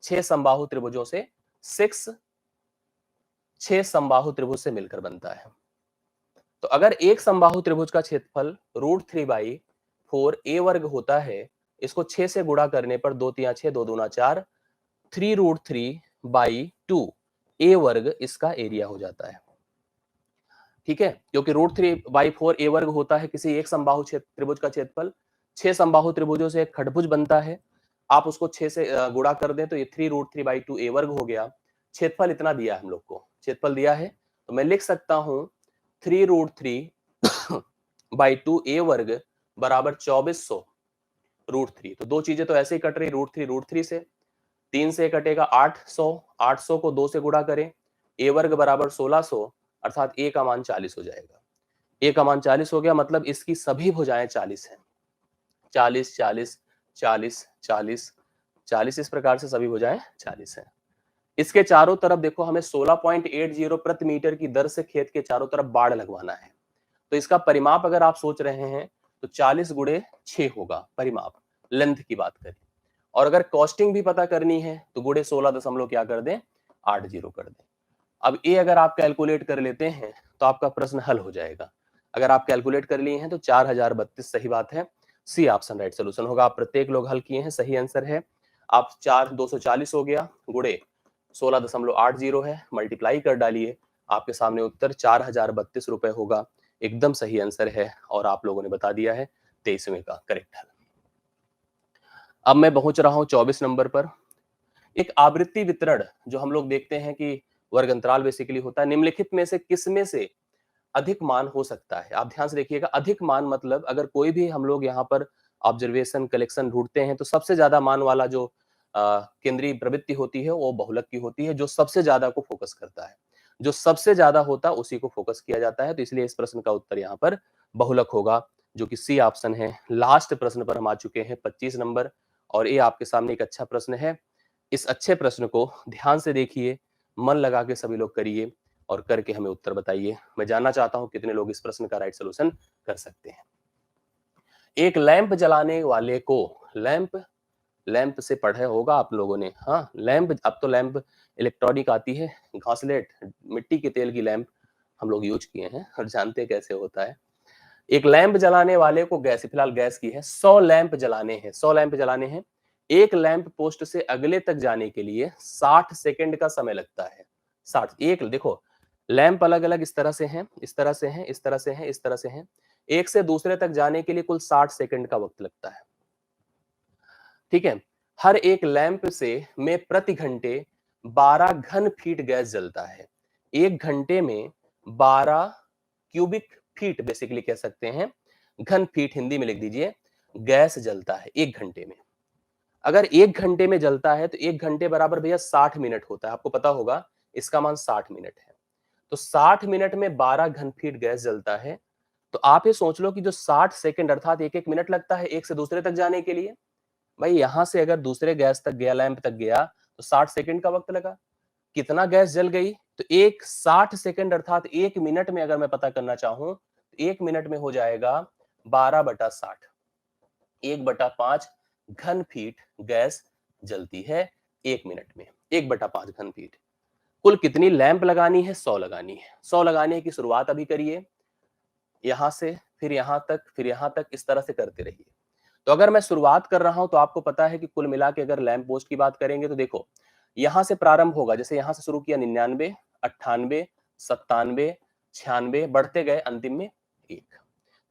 6 समबाहु त्रिभुजों से, 6 समबाहु त्रिभुज से मिलकर बनता है। तो अगर एक समबाहु त्रिभुज का क्षेत्रफल √3/4 ए वर्ग होता है, इसको 6 से गुणा करने पर 2 तिया 6, 2 दूना 4, 3√3/2 ए वर्ग इसका एरिया हो जाता है, ठीक है। क्योंकि √3/4 ए वर्ग होता है किसी एक समबाहु त्रिभुज का क्षेत्रफल। 6 समबाहु त्रिभुजों से एक खंडभुज बनता है, आप उसको 6 से गुणा कर दें तो ये 3√3/2 ए वर्ग हो गया। क्षेत्रफल इतना दिया है हम लोग को, क्षेत्रफल दिया है, तो मैं लिख सकता हूं 3√3/2 ए वर्ग बराबर 2400 √3। तो दो चीजें तो ऐसे ही कट रही, √3 से, 3 से कटेगा 800, 800 को 2 से गुणा करें, ए वर्ग बराबर 1600, अर्थात ए का मान 40 हो जाएगा। ए का मान 40 हो गया, मतलब इसकी सभी भुजाएं 40 हैं। 40 40 40 40 40, इस प्रकार से सभी भुजाएं 40 हैं। इसके चारों तरफ देखो, हमें 16.80 प्रति मीटर की दर से खेत के चारों तरफ बाड़ लगवाना है। तो इसका परिमाप अगर आप सोच रहे हैं तो 40 गुणे 6 होगा परिमाप, लेंथ की बात करें। और अगर कॉस्टिंग भी पता करनी है तो गुणे 16 दशमलव क्या कर दें, 80 कर दें। अब ए अगर आप कैलकुलेट कर लेते हैं तो आपका प्रश्न हल हो जाएगा। अगर आप कैलकुलेट कर लिए हैं तो 4032 सही बात है। सी ऑप्शन राइट सोल्यूशन होगा। आप प्रत्येक लोग हल किए हैं, सही आंसर है। आप 240 हो गया गुणे 16.80 है, मल्टीप्लाई कर डालिए, आपके सामने उत्तर 4032 रुपए होगा। एकदम सही आंसर है और आप लोगों ने बता दिया है 23वें का करेक्ट हल। अब मैं पहुंच रहा हूं 24 नंबर पर। एक आवृत्ति वितरण जो हम लोग देखते हैं कि वर्ग अंतराल बेसिकली होता है, निम्नलिखित में से किसमें से अधिक मान हो सकता है। आप ध्यान से देखिएगा, अधिक मान मतलब अगर कोई भी हम लोग यहाँ पर ऑब्जर्वेशन कलेक्शन ढूंढते हैं तो सबसे ज्यादा मान वाला जो केंद्रीय प्रवृत्ति होती है वो बहुलक की होती है, जो सबसे ज्यादा को फोकस करता है। जो सबसे ज्यादा होता है उसी को फोकस किया जाता है, तो इसलिए इस प्रश्न का उत्तर यहाँ पर बहुलक होगा, जो कि सी ऑप्शन है। लास्ट प्रश्न पर हम आ चुके हैं 25 नंबर, और ये आपके सामने एक अच्छा प्रश्न है। इस अच्छे प्रश्न को ध्यान से देखिए, मन लगा के सभी लोग करिए और करके हमें उत्तर बताइए। मैं जानना चाहता हूं कितने लोग इस प्रश्न का राइट सोल्यूशन कर सकते हैं। एक लैंप जलाने वाले को, लैंप, लैंप से पढ़ा होगा आप लोगों ने, हाँ लैंप, अब तो लैंप इलेक्ट्रॉनिक आती है, घासलेट मिट्टी के तेल की लैंप हम लोग यूज किए हैं और जानते हैं कैसे होता है। एक लैंप जलाने वाले को गैस, फिलहाल गैस की है, 100 लैंप जलाने हैं, 100 लैंप जलाने हैं। एक लैंप पोस्ट से अगले तक जाने के लिए 60 सेकंड का समय लगता है। 60, एक देखो लैंप अलग अलग इस तरह से हैं, इस तरह से हैं, इस तरह से हैं, इस तरह से हैं। एक से दूसरे तक जाने के लिए कुल 60 सेकंड का वक्त लगता है। ठीक है। हर एक लैंप से में प्रति घंटे 12 घन फीट गैस जलता है। एक घंटे में 12 क्यूबिक फीट बेसिकली कह सकते हैं, घन फीट हिंदी में लिख दीजिए, गैस जलता है एक घंटे में। अगर एक घंटे में जलता है तो एक घंटे बराबर भैया 60 मिनट होता है, आपको पता होगा इसका मान 60 मिनट है। तो 60 मिनट में 12 घन फीट गैस जलता है। तो आप ये सोच लो कि जो 60 सेकंड अर्थात एक एक मिनट लगता है एक से दूसरे तक जाने के लिए, भाई यहां से अगर दूसरे गैस तक गया, लैंप तक गया, तो 60 सेकंड का वक्त लगा। कितना गैस जल गई? तो एक 60 सेकंड अर्थात एक मिनट में अगर मैं पता करना चाहूं तो एक मिनट में हो जाएगा 12/60, 1/5 घन फीट गैस जलती है एक मिनट में, 1/5 घन फीट। कुल कितनी लैंप लगानी है? 100 लगानी है। 100 लगाने की शुरुआत अभी करिए, यहां से फिर यहां तक, फिर यहां तक, इस तरह से करते रहिए। तो अगर मैं शुरुआत कर रहा हूं तो आपको पता है कि कुल मिला के अगर लैंप पोस्ट की बात करेंगे तो देखो यहां से प्रारंभ होगा, जैसे यहां से शुरू किया 99, 98, 97, 96, बढ़ते गए अंतिम में 1।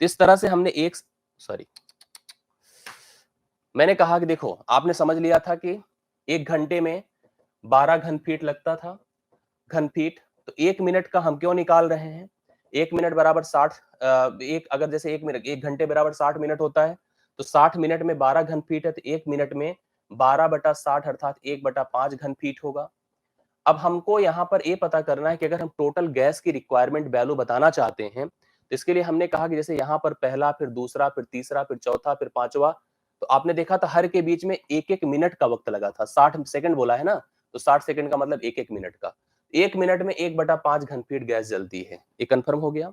तो इस तरह से हमने एक, सॉरी, मैंने कहा कि देखो आपने समझ लिया था कि एक घंटे में 12 घन फीट लगता था, घन फीट। तो एक मिनट का हम क्यों निकाल रहे हैं? एक मिनट बराबर 60, एक अगर जैसे एक मिनट, एक घंटे बराबर 60 मिनट होता है, तो 60 मिनट में 12 घन फीट है, तो एक मिनट में 12/60 अर्थात 1/5 घन फीट होगा। अब हमको यहाँ पर ये पता करना है कि अगर हम टोटल गैस की रिक्वायरमेंट वैल्यू बताना चाहते हैं, तो इसके लिए हमने कहा कि जैसे यहाँ पर पहला, फिर दूसरा, फिर तीसरा, फिर चौथा, फिर पांचवा, तो आपने देखा था हर के बीच में एक एक मिनट का वक्त लगा था। 60 सेकंड बोला है ना, तो 60 सेकंड का मतलब एक एक मिनट का। एक मिनट में 1/5 घन फीट गैस जलती है, ये कंफर्म हो गया।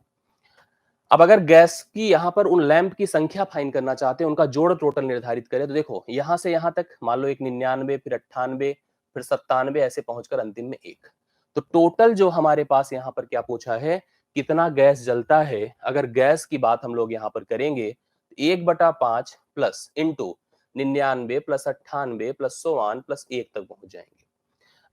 अब अगर गैस की यहाँ पर उन लैंप की संख्या फाइन करना चाहते हैं, उनका जोड़ टोटल निर्धारित करें, तो देखो यहां से यहां तक मान लो एक 99, फिर 98, फिर 97, ऐसे पहुंचकर अंतिम में 1। तो टोटल जो हमारे पास यहाँ पर क्या पूछा है, कितना गैस जलता है? अगर गैस की बात हम लोग यहाँ पर करेंगे, 1/5 plus into 99 plus 98 plus 100 plus 1 तक पहुंच जाएंगे।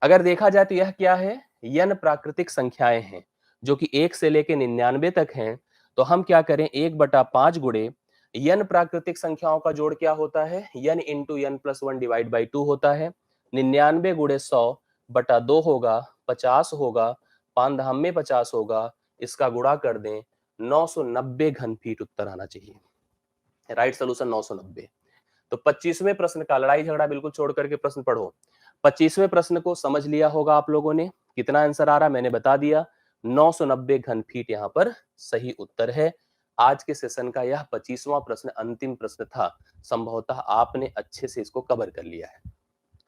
अगर देखा जाए तो यह क्या है, यन प्राकृतिक संख्याएं हैं जो कि 1 से लेके 99 तक हैं। तो हम क्या करें, 1/5 गुणे यन प्राकृतिक संख्याओं का जोड़ क्या होता है, n into n plus 1 divide by 2 होता है। 99 गुणे 100/2 होगा, 50 होगा, 5 धाम में 50 होगा, इसका गुणा कर दें, 990 घन फीट उत्तर आना चाहिए। Right solution 990। तो 25वें प्रश्न का लड़ाई झगड़ा बिल्कुल छोड़ करके प्रश्न पढ़ो। 25वें प्रश्न को समझ लिया होगा आप लोगों ने, कितना आंसर आ रहा मैंने बता दिया, 990 घन फीट यहाँ पर सही उत्तर है। आज के सेशन का यह 25वां प्रश्न अंतिम प्रश्न था। संभवतः आपने अच्छे से इसको कवर कर लिया है।